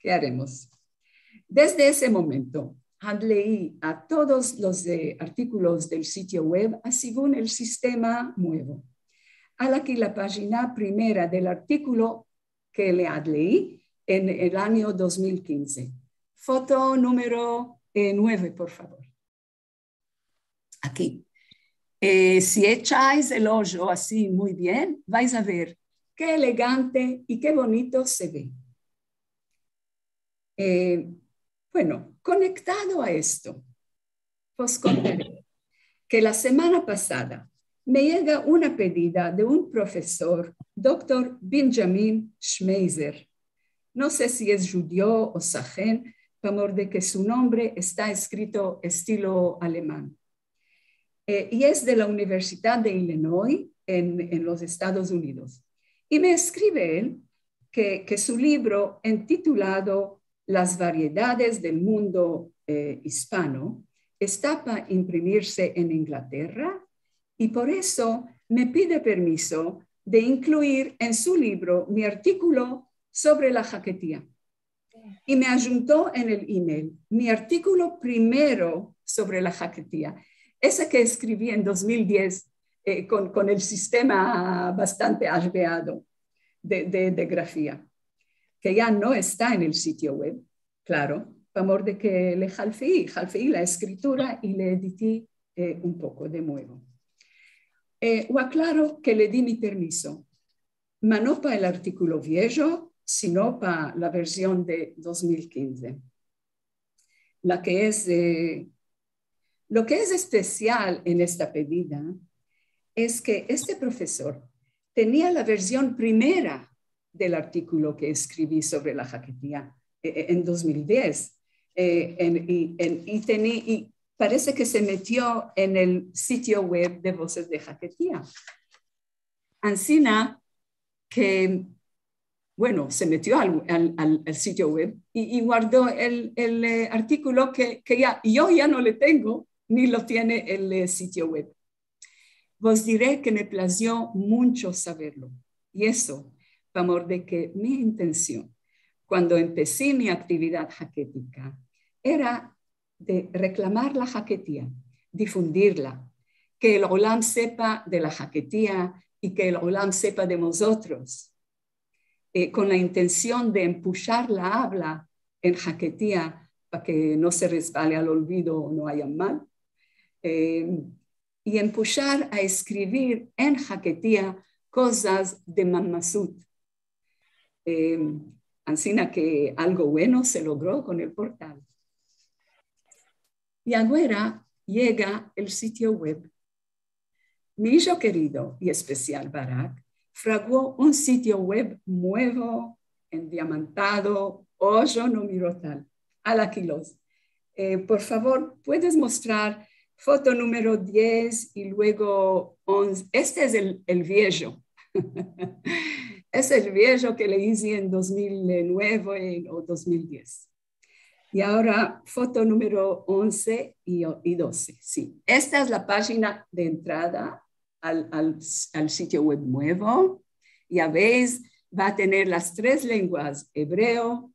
¿Qué haremos? Desde ese momento, leí a todos los artículos del sitio web según el sistema nuevo. A la que la página primera del artículo que le leí en el año 2015. Foto número 9, por favor. Aquí. Si echáis el ojo así muy bien, vais a ver qué elegante y qué bonito se ve. Bueno, conectado a esto, os contaré que la semana pasada me llega una pedida de un profesor, Dr. Benjamin Schmeiser. No sé si es judío o sajén, por de que su nombre está escrito estilo alemán. Y es de la Universidad de Illinois en los Estados Unidos. Y me escribe él que su libro intitulado Las variedades del mundo hispano está para imprimirse en Inglaterra y por eso me pide permiso de incluir en su libro mi artículo sobre la jaquetía. Y me adjuntó en el email mi artículo primero sobre la jaquetía, ese que escribí en 2010 con el sistema bastante alveado de grafía, que ya no está en el sitio web, claro, por amor de que le jalfeí la escritura y le edité un poco de nuevo. O aclaro que le di mi permiso, pero no para el artículo viejo, sino para la versión de 2015. Lo que es especial en esta pedida es que este profesor tenía la versión primera del artículo que escribí sobre la jaquetía en 2010 y parece que se metió en el sitio web de Voces de Jaquetía. Ancina que, bueno, se metió al sitio web y guardó el artículo que yo ya no le tengo, ni lo tiene el sitio web. Vos diré que me plació mucho saberlo. Y eso, por amor de que mi intención, cuando empecé mi actividad jaquética, era de reclamar la jaquetía, difundirla, que el Olam sepa de la jaquetía y que el Olam sepa de nosotros, con la intención de empujar la habla en jaquetía para que no se resbale al olvido o no haya mal, y empujar a escribir en jaquetía cosas de Mamazut. Ansina que algo bueno se logró con el portal. Y ahora llega el sitio web. Mi hijo querido y especial Barak fraguó un sitio web nuevo, endiamantado, hoyo no miro tal, alaquilos. Por favor, ¿puedes mostrar foto número 10 y luego 11? Este es el viejo. Es el viejo que le hice en 2009 o 2010. Y ahora foto número 11 y 12. Sí, esta es la página de entrada al sitio web nuevo. Ya veis, va a tener las 3 lenguas, hebreo,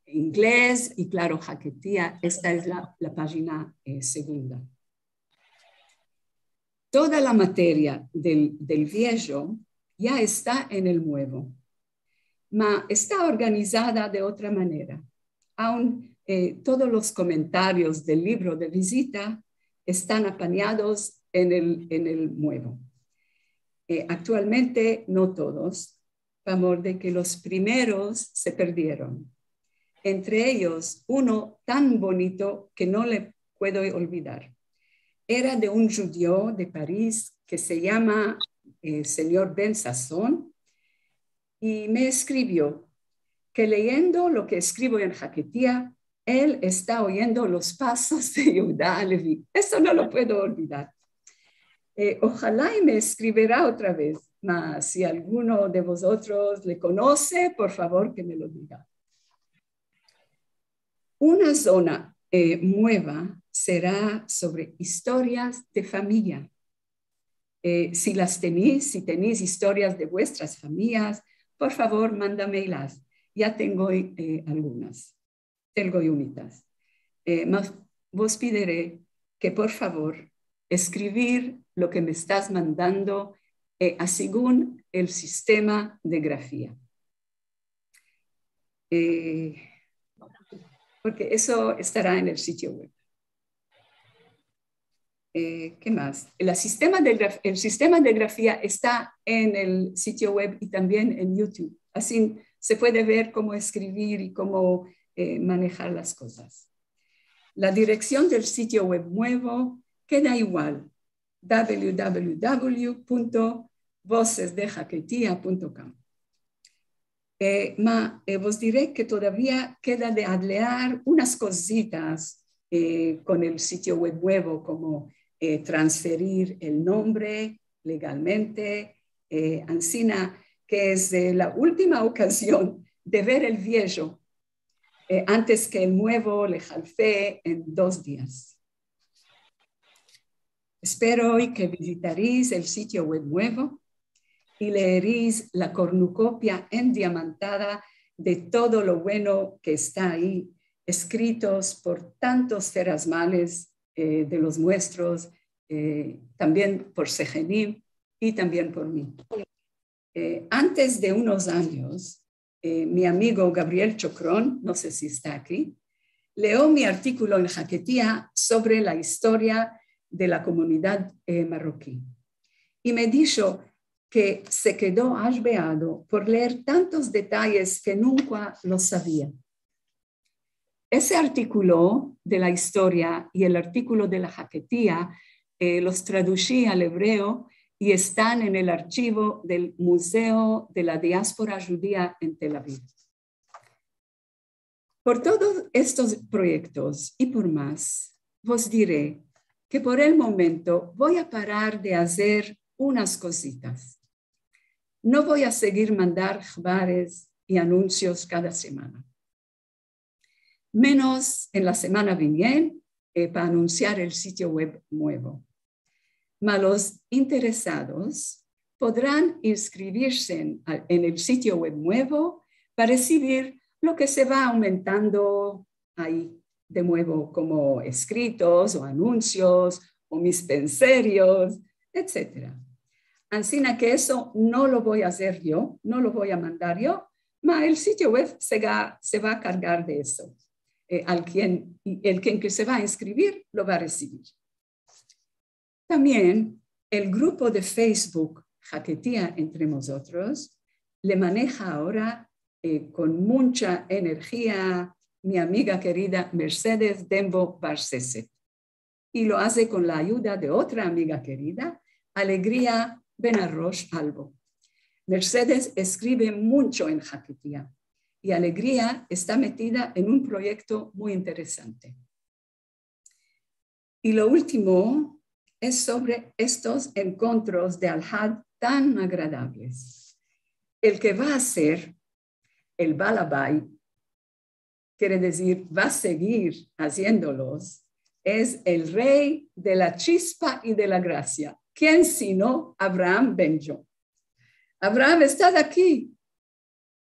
inglés y claro, jaquetía. Esta es la página segunda. Toda la materia del viejo ya está en el nuevo, pero está organizada de otra manera. Aún todos los comentarios del libro de visita están apañados en el nuevo. Actualmente no todos, por amor de que los primeros se perdieron. Entre ellos, uno tan bonito que no le puedo olvidar. Era de un judío de París que se llama señor Ben Sasson y me escribió que leyendo lo que escribo en jaquetía, él está oyendo los pasos de Yehuda Alevi. Eso no lo puedo olvidar. Ojalá y me escribirá otra vez, mas si alguno de vosotros le conoce, por favor que me lo diga. Una zona nueva será sobre historias de familia. Si tenéis historias de vuestras familias, por favor, mándamelas. Ya tengo algunas, tengo unitas. Vos pediré que, por favor, escribir lo que me estás mandando según el sistema de grafía. Porque eso estará en el sitio web. ¿Qué más? El sistema de grafía está en el sitio web y también en YouTube. Así se puede ver cómo escribir y cómo manejar las cosas. La dirección del sitio web nuevo queda igual, www.vocesdejaquetia.com. Vos diré que todavía queda de adlear unas cositas con el sitio web nuevo, como transferir el nombre legalmente, ansina, que es la última ocasión de ver el viejo antes que el nuevo le jalfee en 2 días. Espero hoy que visitaréis el sitio web nuevo y leeréis la cornucopia endiamantada de todo lo bueno que está ahí, escritos por tantos ferasmales de los nuestros, también por Sejenim y también por mí. Antes de unos años, mi amigo Gabriel Chocrón, no sé si está aquí, leyó mi artículo en Jaquetía sobre la historia de la comunidad marroquí. Y me dijo que se quedó asbeado por leer tantos detalles que nunca los sabía. Ese artículo de la historia y el artículo de la Jaquetía los traducí al hebreo y están en el archivo del Museo de la Diáspora Judía en Tel Aviv. Por todos estos proyectos y por más, vos diré que por el momento voy a parar de hacer unas cositas. No voy a seguir mandar jbares y anuncios cada semana. Menos en la semana viniente para anunciar el sitio web nuevo. Mas los interesados podrán inscribirse en el sitio web nuevo para recibir lo que se va aumentando ahí de nuevo, como escritos o anuncios o mis pensarios, etc. Así que eso no lo voy a hacer yo, no lo voy a mandar yo, pero el sitio web se va a cargar de eso. El quien que se va a inscribir lo va a recibir. También el grupo de Facebook Jaquetía entre nosotros le maneja ahora con mucha energía mi amiga querida Mercedes Dembo Barceset. Y lo hace con la ayuda de otra amiga querida, Alegría Benarroch Albo. Mercedes escribe mucho en Jaquetía y Alegría está metida en un proyecto muy interesante. Y lo último es sobre estos encuentros de Al-Had tan agradables. El que va a ser el Balabai, quiere decir, va a seguir haciéndolos, es el rey de la chispa y de la gracia. ¿Quién sino Abraham Benjo? Abraham, estás aquí.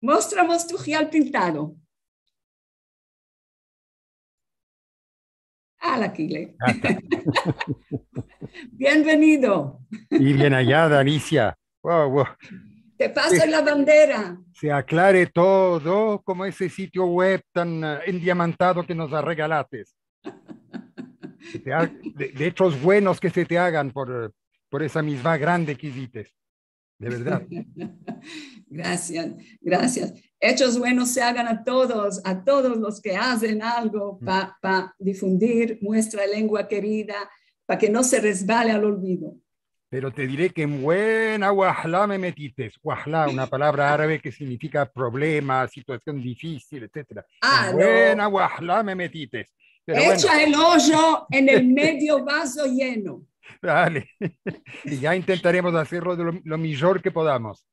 Mostramos tu gial pintado. Aquile. Bienvenido. Y bien hallada, Alicia. Wow, wow. Te paso la bandera. Se aclare todo como ese sitio web tan endiamantado que nos regalaste. De hechos buenos que se te hagan por esa misma grande que hiciste. De verdad. Gracias, gracias. Hechos buenos se hagan a todos los que hacen algo para difundir nuestra lengua querida, para que no se resbale al olvido. Pero te diré que en buena wahla me metiste. Wahla, una palabra árabe que significa problema, situación difícil, etc. En buena wahla me metiste. Pero echa bueno. El hoyo en el medio vaso lleno. Vale. Y ya intentaremos hacerlo de lo mejor que podamos.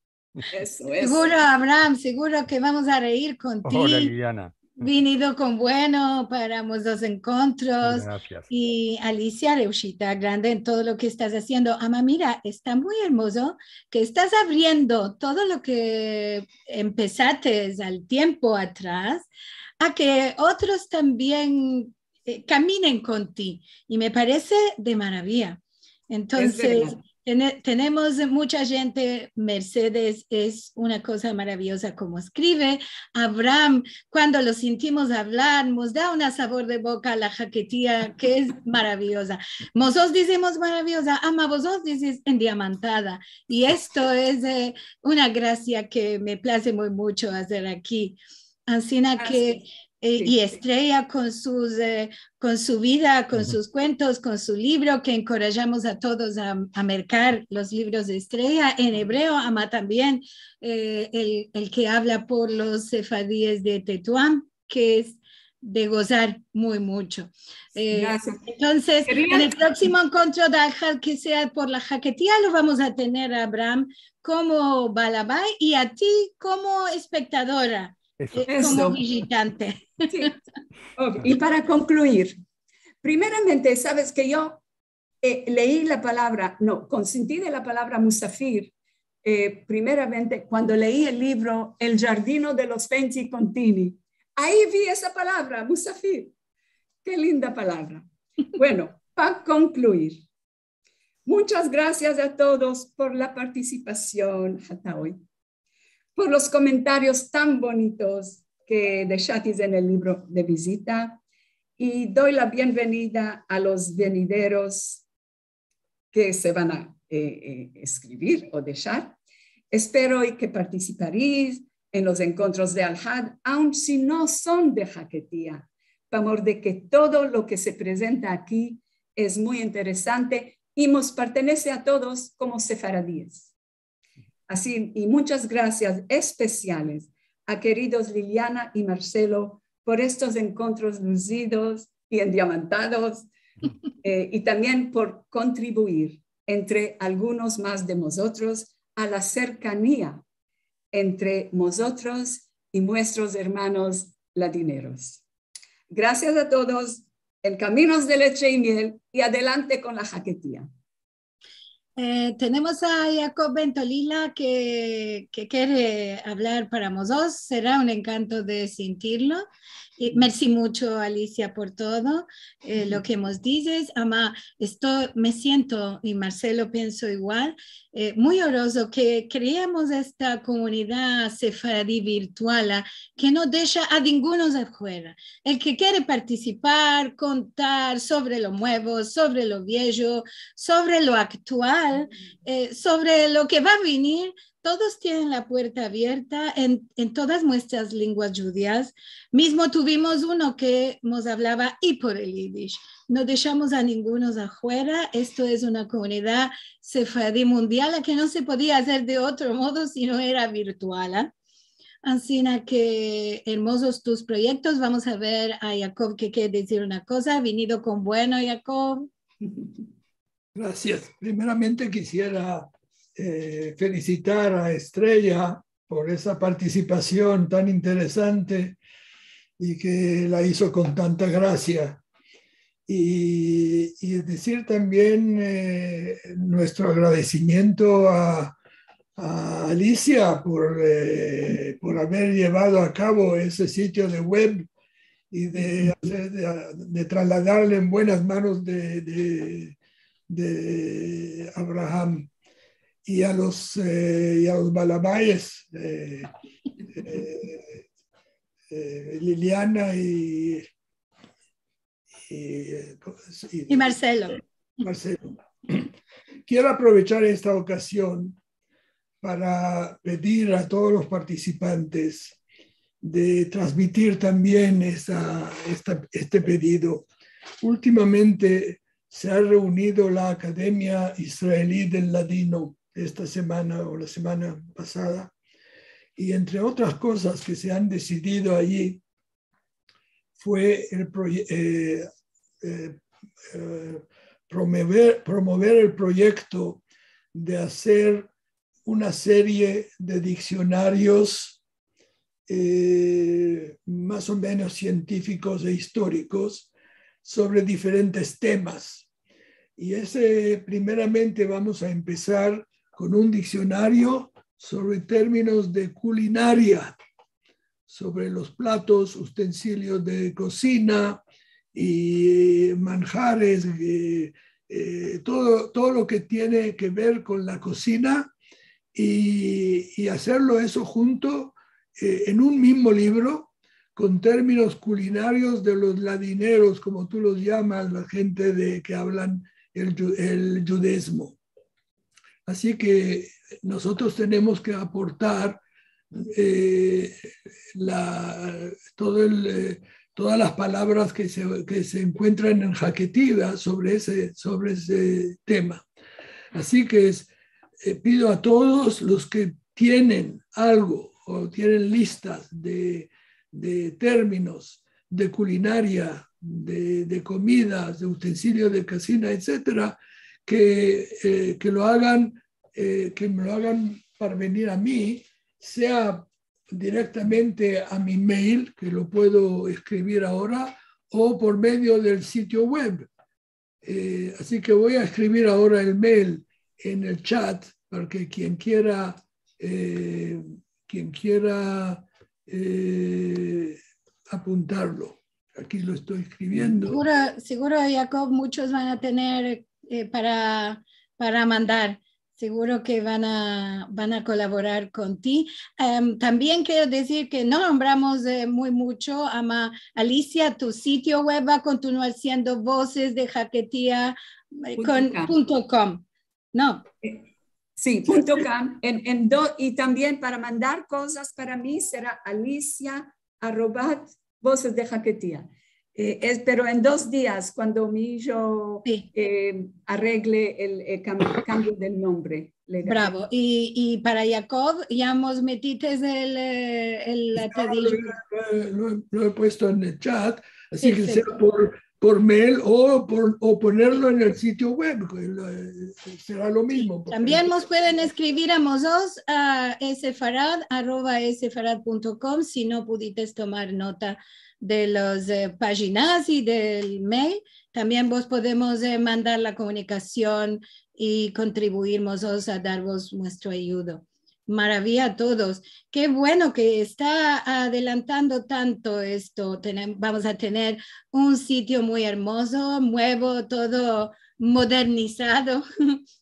Eso. Seguro, Abraham, seguro que vamos a reír contigo. Hola, Liliana. Venido con bueno para los encuentros. Gracias. Y Alicia, Reushita, grande en todo lo que estás haciendo. Ama, mira, está muy hermoso que estás abriendo todo lo que empezaste al tiempo atrás a que otros también caminen contigo. Y me parece de maravilla. Entonces, tenemos mucha gente. Mercedes es una cosa maravillosa como escribe. Abraham, cuando lo sentimos hablar, nos da un sabor de boca a la Jaquetía que es maravillosa. Nosotros decimos maravillosa, ama, vosotros dices endiamantada. Y esto es una gracia que me place muy mucho hacer aquí. Así que Y Estrella con su vida, con sus cuentos, con su libro, que encorajamos a todos a mercar los libros de Estrella en hebreo, ama también el que habla por los sefardíes de Tetuán, que es de gozar muy mucho. Entonces, en el próximo encuentro de Al-Had, que sea por la Jaquetía, lo vamos a tener a Abraham como Balabay y a ti como espectadora, como visitante. Sí. Okay. Y para concluir, primeramente, sabes que yo leí la palabra, consentí de la palabra musafir, primeramente cuando leí el libro El Giardino de los 20 Contini. Ahí vi esa palabra, musafir. Qué linda palabra. Bueno, para concluir, muchas gracias a todos por la participación hasta hoy, por los comentarios tan bonitos que dejasteis en el libro de visita, y doy la bienvenida a los venideros que se van a escribir o dejar. Espero que participaréis en los encuentros de Al-Had, aun si no son de Jaquetía, por de que todo lo que se presenta aquí es muy interesante y nos pertenece a todos como sefaradíes. Así, y muchas gracias especiales a queridos Liliana y Marcelo por estos encuentros lucidos y endiamantados y también por contribuir entre algunos más de nosotros a la cercanía entre nosotros y nuestros hermanos ladineros. Gracias a todos, en caminos de leche y miel, y adelante con la Jaquetía. Tenemos a Jacob Ventolila que quiere hablar para nosotros. Será un encanto de sentirlo. Y merci mucho, Alicia, por todo lo que nos dices. Ama, me siento, y Marcelo pienso igual, muy honroso que creamos esta comunidad sefaradí virtual que no deja a ninguno de afuera. El que quiere participar, contar sobre lo nuevo, sobre lo viejo, sobre lo actual, sobre lo que va a venir, todos tienen la puerta abierta en todas nuestras lenguas judías. Mismo tuvimos uno que nos hablaba y por el Yiddish. No dejamos a ninguno afuera. Esto es una comunidad sefardí mundial que no se podía hacer de otro modo si no era virtual. Así que hermosos tus proyectos. Vamos a ver a Jacob que quiere decir una cosa. Ha venido con bueno, Jacob. Gracias. Primeramente quisiera felicitar a Estrella por esa participación tan interesante y que la hizo con tanta gracia. Y decir también nuestro agradecimiento a Alicia por haber llevado a cabo ese sitio de web y de trasladarle en buenas manos de Abraham. Y a los balabayes, Liliana y Marcelo. Quiero aprovechar esta ocasión para pedir a todos los participantes de transmitir también este pedido. Últimamente se ha reunido la Academia Israelí del Ladino esta semana o la semana pasada, y entre otras cosas que se han decidido allí fue promover el proyecto de hacer una serie de diccionarios más o menos científicos e históricos sobre diferentes temas. Y primeramente vamos a empezar con un diccionario sobre términos de culinaria, sobre los platos, utensilios de cocina y manjares, todo lo que tiene que ver con la cocina, y hacerlo eso junto en un mismo libro con términos culinarios de los ladineros, como tú los llamas, la gente que hablan el judaísmo. Así que nosotros tenemos que aportar todas las palabras que se encuentran en Jaquetiva sobre ese tema. Así que pido a todos los que tienen algo o tienen listas de términos de culinaria, de comidas, de utensilios de cocina, etcétera, que lo hagan, que me lo hagan para venir a mí, sea directamente a mi mail, que lo puedo escribir ahora, o por medio del sitio web. Así que voy a escribir ahora el mail en el chat para que quien quiera apuntarlo. Aquí lo estoy escribiendo. Seguro, Jacob, muchos van a tener para mandar. Seguro que van a colaborar contigo. También quiero decir que no nombramos mucho, Alicia, tu sitio web va a continuar siendo vocesdejaquetia.com, ¿no? Sí, .com. Y también para mandar cosas para mí será alicia@vocesdejaquetia. Pero en 2 días, cuando mi hijo arregle el cambio del nombre. Legal. Bravo. Y para Jacob, ya hemos metido lo he puesto en el chat, así que sea por mail o ponerlo en el sitio web, será lo mismo. También nos pueden escribir a nosotros a sfarad@sfarad.com si no pudiste tomar nota de las páginas y del mail. También vos podemos mandar la comunicación y contribuir nosotros a daros nuestro ayuda. Maravilla a todos. Qué bueno que está adelantando tanto esto. Vamos a tener un sitio muy hermoso, nuevo, todo modernizado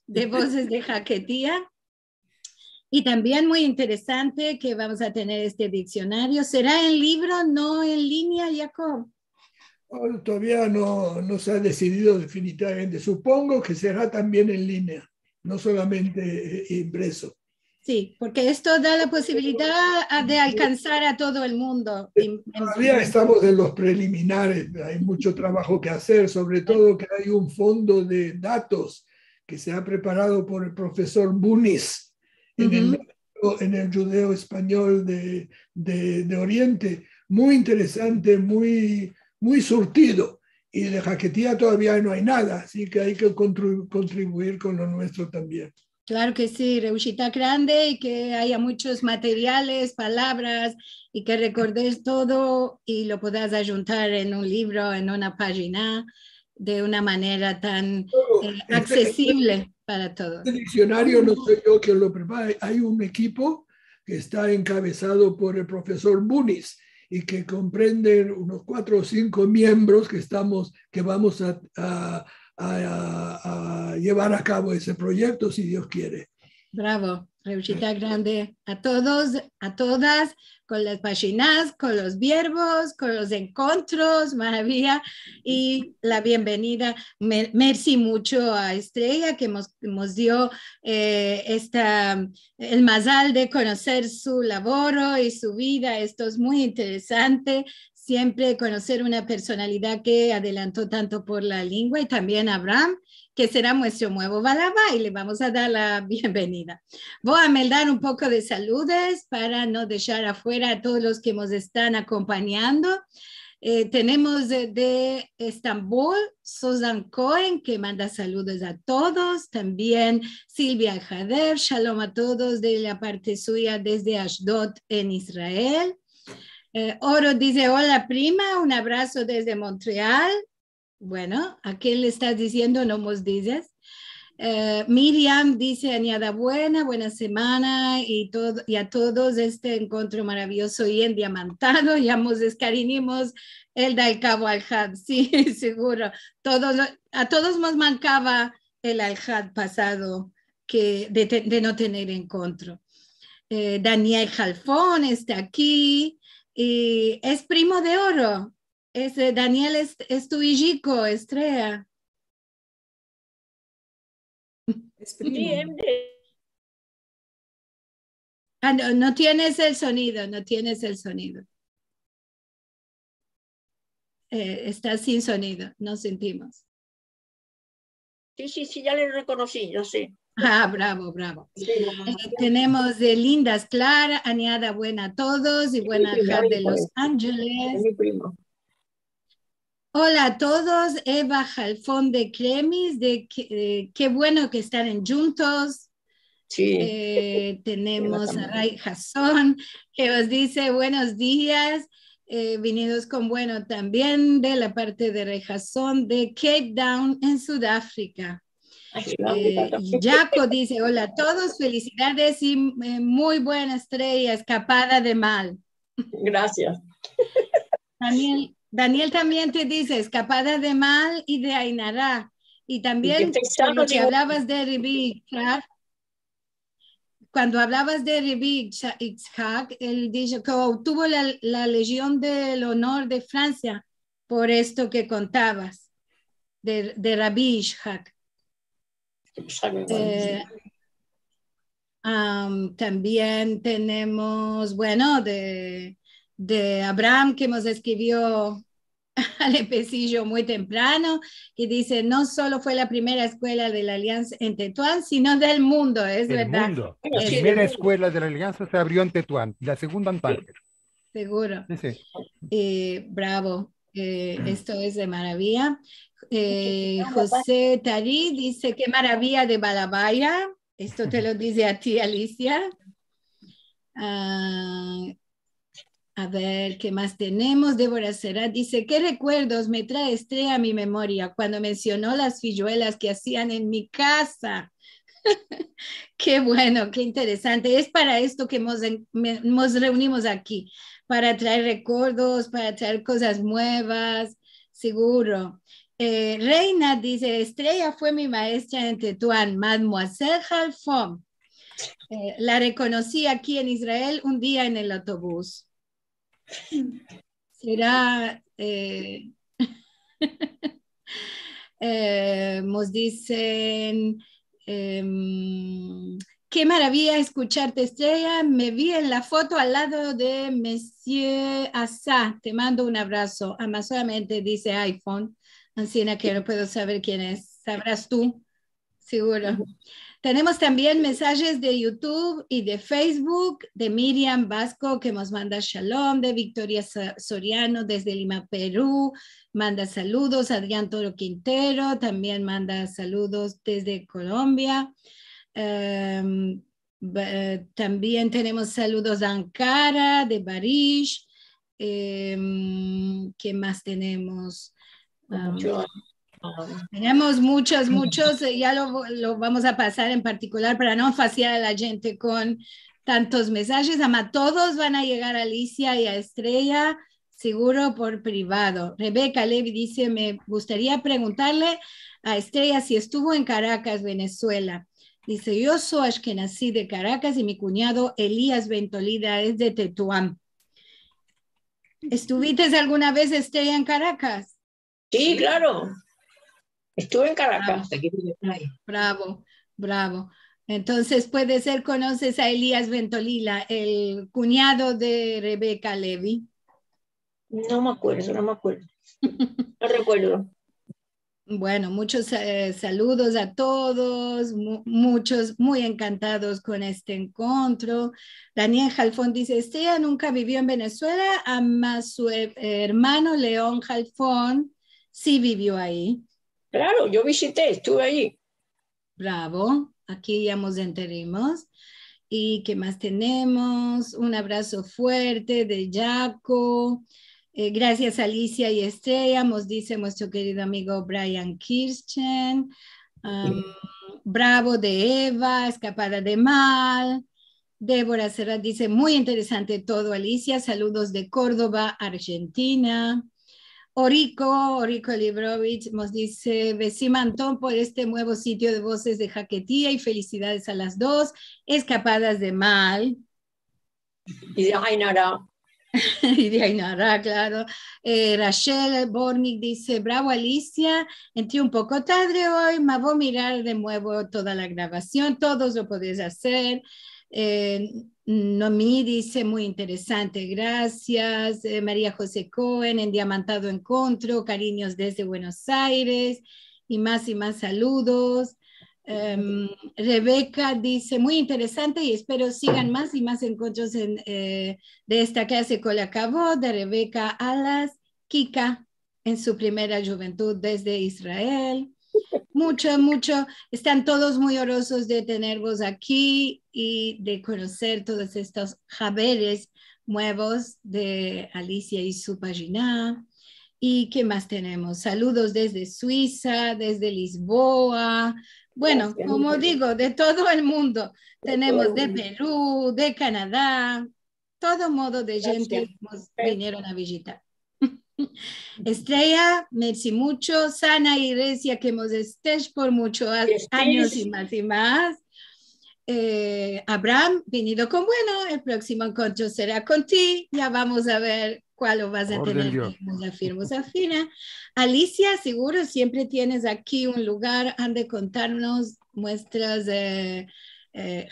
de Voces de Jaquetia. Y también muy interesante que vamos a tener este diccionario. ¿Será en libro, no en línea, Jacob? Todavía no se ha decidido definitivamente. Supongo que será también en línea, no solamente impreso. Sí, porque esto da la posibilidad de alcanzar a todo el mundo. Todavía estamos en los preliminares, hay mucho trabajo que hacer, sobre todo que hay un fondo de datos que se ha preparado por el profesor Muniz en el judeo español de Oriente, muy interesante, muy surtido, y de Jaquetia todavía no hay nada, así que hay que contribuir con lo nuestro también. Claro que sí, Reushita grande, y que haya muchos materiales, palabras, y que recordes todo y lo puedas ayuntar en un libro, en una página, de una manera tan accesible para todos. Este diccionario no soy yo quien lo prepara, hay un equipo que está encabezado por el profesor Muniz y que comprende unos 4 o 5 miembros que vamos a llevar a cabo ese proyecto, si Dios quiere. Bravo, Reushita grande a todos, a todas, con las páginas, con los verbos, con los encuentros, maravilla, y la bienvenida. Merci mucho a Estrella que nos dio el mazal de conocer su labor y su vida. Esto es muy interesante. Siempre conocer una personalidad que adelantó tanto por la lengua, y también Abraham, que será nuestro nuevo balabá, y le vamos a dar la bienvenida. Voy a mandar un poco de saludos para no dejar afuera a todos los que nos están acompañando. Tenemos de Estambul, Susan Cohen, que manda saludos a todos. También Silvia Jader, shalom a todos de la parte suya desde Ashdod en Israel. Oro dice, hola prima, un abrazo desde Montreal. Bueno, ¿a quién le estás diciendo? No nos dices. Miriam dice, añada buena semana y a todos este encuentro maravilloso y endiamantado. Ya nos escarinimos el del Cabo Al-Had, sí, seguro. A todos nos mancaba el Al-Had pasado de no tener encuentro. Daniel Jalfón está aquí y es primo de Oro. Daniel es tu hijico, Estrella. Es primo. Ah, no, no tienes el sonido, no tienes el sonido. Está sin sonido, no sentimos. Sí, ya le reconocí, yo sé. Ah, bravo, bravo. Tenemos de Lindas Clara, añada buena a todos y buena a de Los Ángeles. Es mi primo. Hola a todos, Eva Jalfón de Cremis, qué bueno que están juntos. Sí. Tenemos a Ray Jason, que os dice buenos días, venidos con bueno también de la parte de Ray Jason de Cape Town en Sudáfrica. Y Jaco dice, hola a todos, felicidades y muy buena estrella, escapada de mal. Gracias. Daniel también te dice, escapada de mal y de Ainara. Y también, por lo que hablabas de Rebi Itzhak, cuando hablabas de Rebi Itzhak, él dijo que obtuvo la Legión del Honor de Francia por esto que contabas, de Rabbi Itzhak. También tenemos, bueno, de Abraham, que nos escribió al empecillo muy temprano, que dice, no solo fue la primera escuela de la Alianza en Tetuán, sino del mundo, es verdad. Mundo. La primera escuela de la Alianza se abrió en Tetuán, la segunda en Tánger. Seguro. Sí. Bravo, esto es de maravilla. José Tarí dice, qué maravilla de Balabaya. Esto te lo dice a ti, Alicia. A ver, ¿qué más tenemos? Débora Serrat dice, ¿qué recuerdos me trae Estrella a mi memoria cuando mencionó las filluelas que hacían en mi casa? Qué bueno, qué interesante. Es para esto que nos reunimos aquí, para traer recuerdos, para traer cosas nuevas, seguro. Reina dice, Estrella fue mi maestra en Tetuán, Mademoiselle Halfon. La reconocí aquí en Israel un día en el autobús. Será, nos dicen, qué maravilla escucharte, Estrella. Me vi en la foto al lado de Monsieur Assa. Te mando un abrazo. Solamente dice iPhone. Así que no puedo saber quién es. Sabrás tú, seguro. Tenemos también mensajes de YouTube y de Facebook, de Miriam Vasco, que nos manda shalom, de Victoria Soriano desde Lima, Perú, manda saludos, Adrián Toro Quintero también manda saludos desde Colombia. También tenemos saludos de Ankara, de Barish. ¿Qué más tenemos? Tenemos muchos, ya lo vamos a pasar en particular para no fastidiar a la gente con tantos mensajes. Todos van a llegar a Alicia y a Estrella, seguro por privado. Rebeca Levi dice, me gustaría preguntarle a Estrella si estuvo en Caracas, Venezuela. Dice, yo soy ashkenazí de Caracas y mi cuñado Elías Ventolida es de Tetuán. ¿Estuviste alguna vez, Estrella, en Caracas? Sí, claro. Estuve en Caracas. Bravo, bravo. Entonces puede ser, conoces a Elías Ventolila, el cuñado de Rebeca Levi. No me acuerdo. No recuerdo. Bueno, muchos saludos a todos, muchos muy encantados con este encuentro. Daniel Jalfón dice, Estrella nunca vivió en Venezuela, más su hermano León Jalfón sí vivió ahí. Claro, yo visité, estuve allí. Bravo, aquí ya nos enteramos. ¿Y qué más tenemos? Un abrazo fuerte de Jaco. Gracias Alicia y Estrella, nos dice nuestro querido amigo Brian Kirchen. Bravo de Eva, escapada de mal. Débora Serrat dice, muy interesante todo, Alicia. Saludos de Córdoba, Argentina. Orico Librovich nos dice, Besimantón por este nuevo sitio de voces de Jaquetía y felicidades a las dos, escapadas de mal. Y de Ainara. Y de Ainara, claro. Rachel Bornik dice, bravo Alicia, entré un poco tarde hoy, me voy a mirar de nuevo toda la grabación, todos lo podéis hacer. Noemí dice, muy interesante, gracias. María José Cohen, en Diamantado Encontro, cariños desde Buenos Aires, y más saludos. Rebeca dice, muy interesante y espero sigan más y más encuentros de esta clase con la cabo de Rebeca Alas, Kika, en su primera juventud desde Israel. Mucho, están todos muy orosos de tenervos aquí y de conocer todos estos haberes nuevos de Alicia y su página. ¿Y qué más tenemos? Saludos desde Suiza, desde Lisboa. Bueno, como digo, de todo el mundo. Tenemos de Perú, de Canadá, todo modo de gente que nos vinieron a visitar. Estrella, merci mucho. Sana y Recia, que nos estés por muchos años y más. Abraham, venido con bueno, el próximo encuentro será con ti. Ya vamos a ver cuál lo vas a tener. Firmos afina. Alicia, seguro siempre tienes aquí un lugar donde contarnos nuestras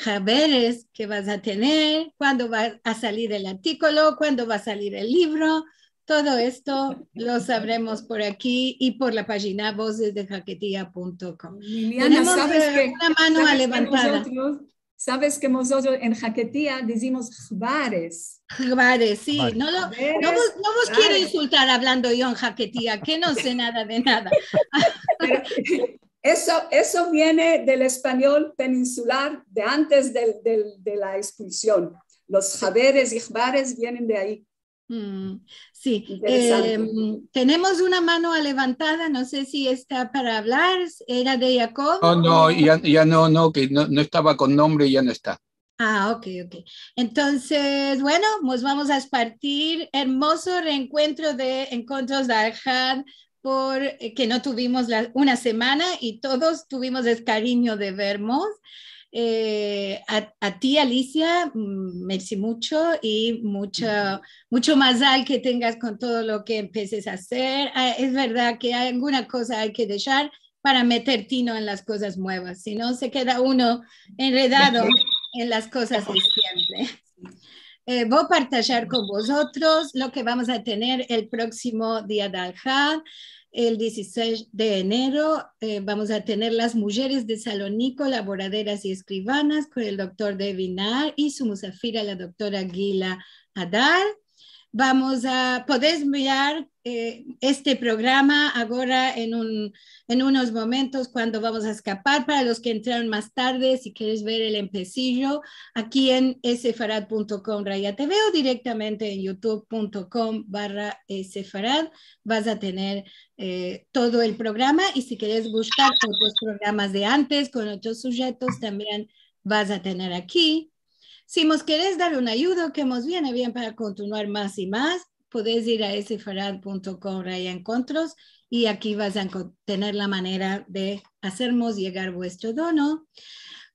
haberes que vas a tener, cuándo va a salir el artículo, cuándo va a salir el libro. Todo esto lo sabremos por aquí y por la página vocesdejaquetía.com. Liliana, una mano levantada. Sabes que nosotros en Jaquetía decimos jbares. Jbares, sí. No vos quiero insultar hablando yo en Jaquetía, que no sé nada de nada. Pero eso viene del español peninsular de antes de la expulsión. Los jbares y jbares vienen de ahí. Sí, tenemos una mano levantada, no sé si está para hablar, ¿era de Jacob? No, ya no, que no estaba con nombre y ya no está. Ok. Entonces, bueno, nos vamos a partir. Hermoso reencuentro de Encuentros de Al-Had, que no tuvimos una semana y todos tuvimos el cariño de vernos. A ti, Alicia, merci mucho y mucho más al que tengas con todo lo que empieces a hacer. Es verdad que alguna cosa hay que dejar para meter tino en las cosas nuevas, si no se queda uno enredado en las cosas de siempre. Voy a partillar con vosotros lo que vamos a tener el próximo día de Al-Had. El 16 de enero vamos a tener las mujeres de Salónico, laboraderas y escribanas, con el doctor David Nahar y su musafira, la doctora Gila Adar. Podés mirar este programa ahora en unos momentos cuando vamos a escapar. Para los que entraron más tarde, si quieres ver el empecillo, aquí en sfarad.com/TV o directamente en youtube.com/sfarad vas a tener todo el programa, y si quieres buscar otros programas de antes con otros sujetos también vas a tener aquí. Si nos querés dar una ayuda que nos viene bien para continuar más y más, podés ir a sfarad.com/encuentros y aquí vas a tener la manera de hacernos llegar vuestro dono.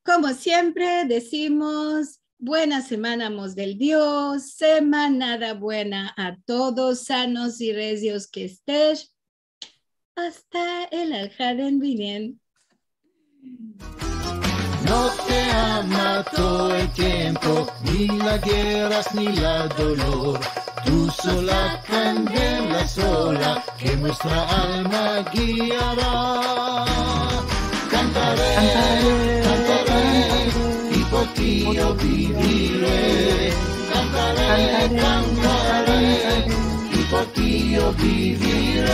Como siempre decimos, buena semana del Dios, semanada buena a todos, sanos y recios que estés. Hasta el Al-Had en bien. No te ama todo el tiempo, ni las guerras ni la dolor. Tú sola candela sola, que nuestra alma guiará. Cantaré, y por ti yo viviré. Cantaré, y por ti yo viviré.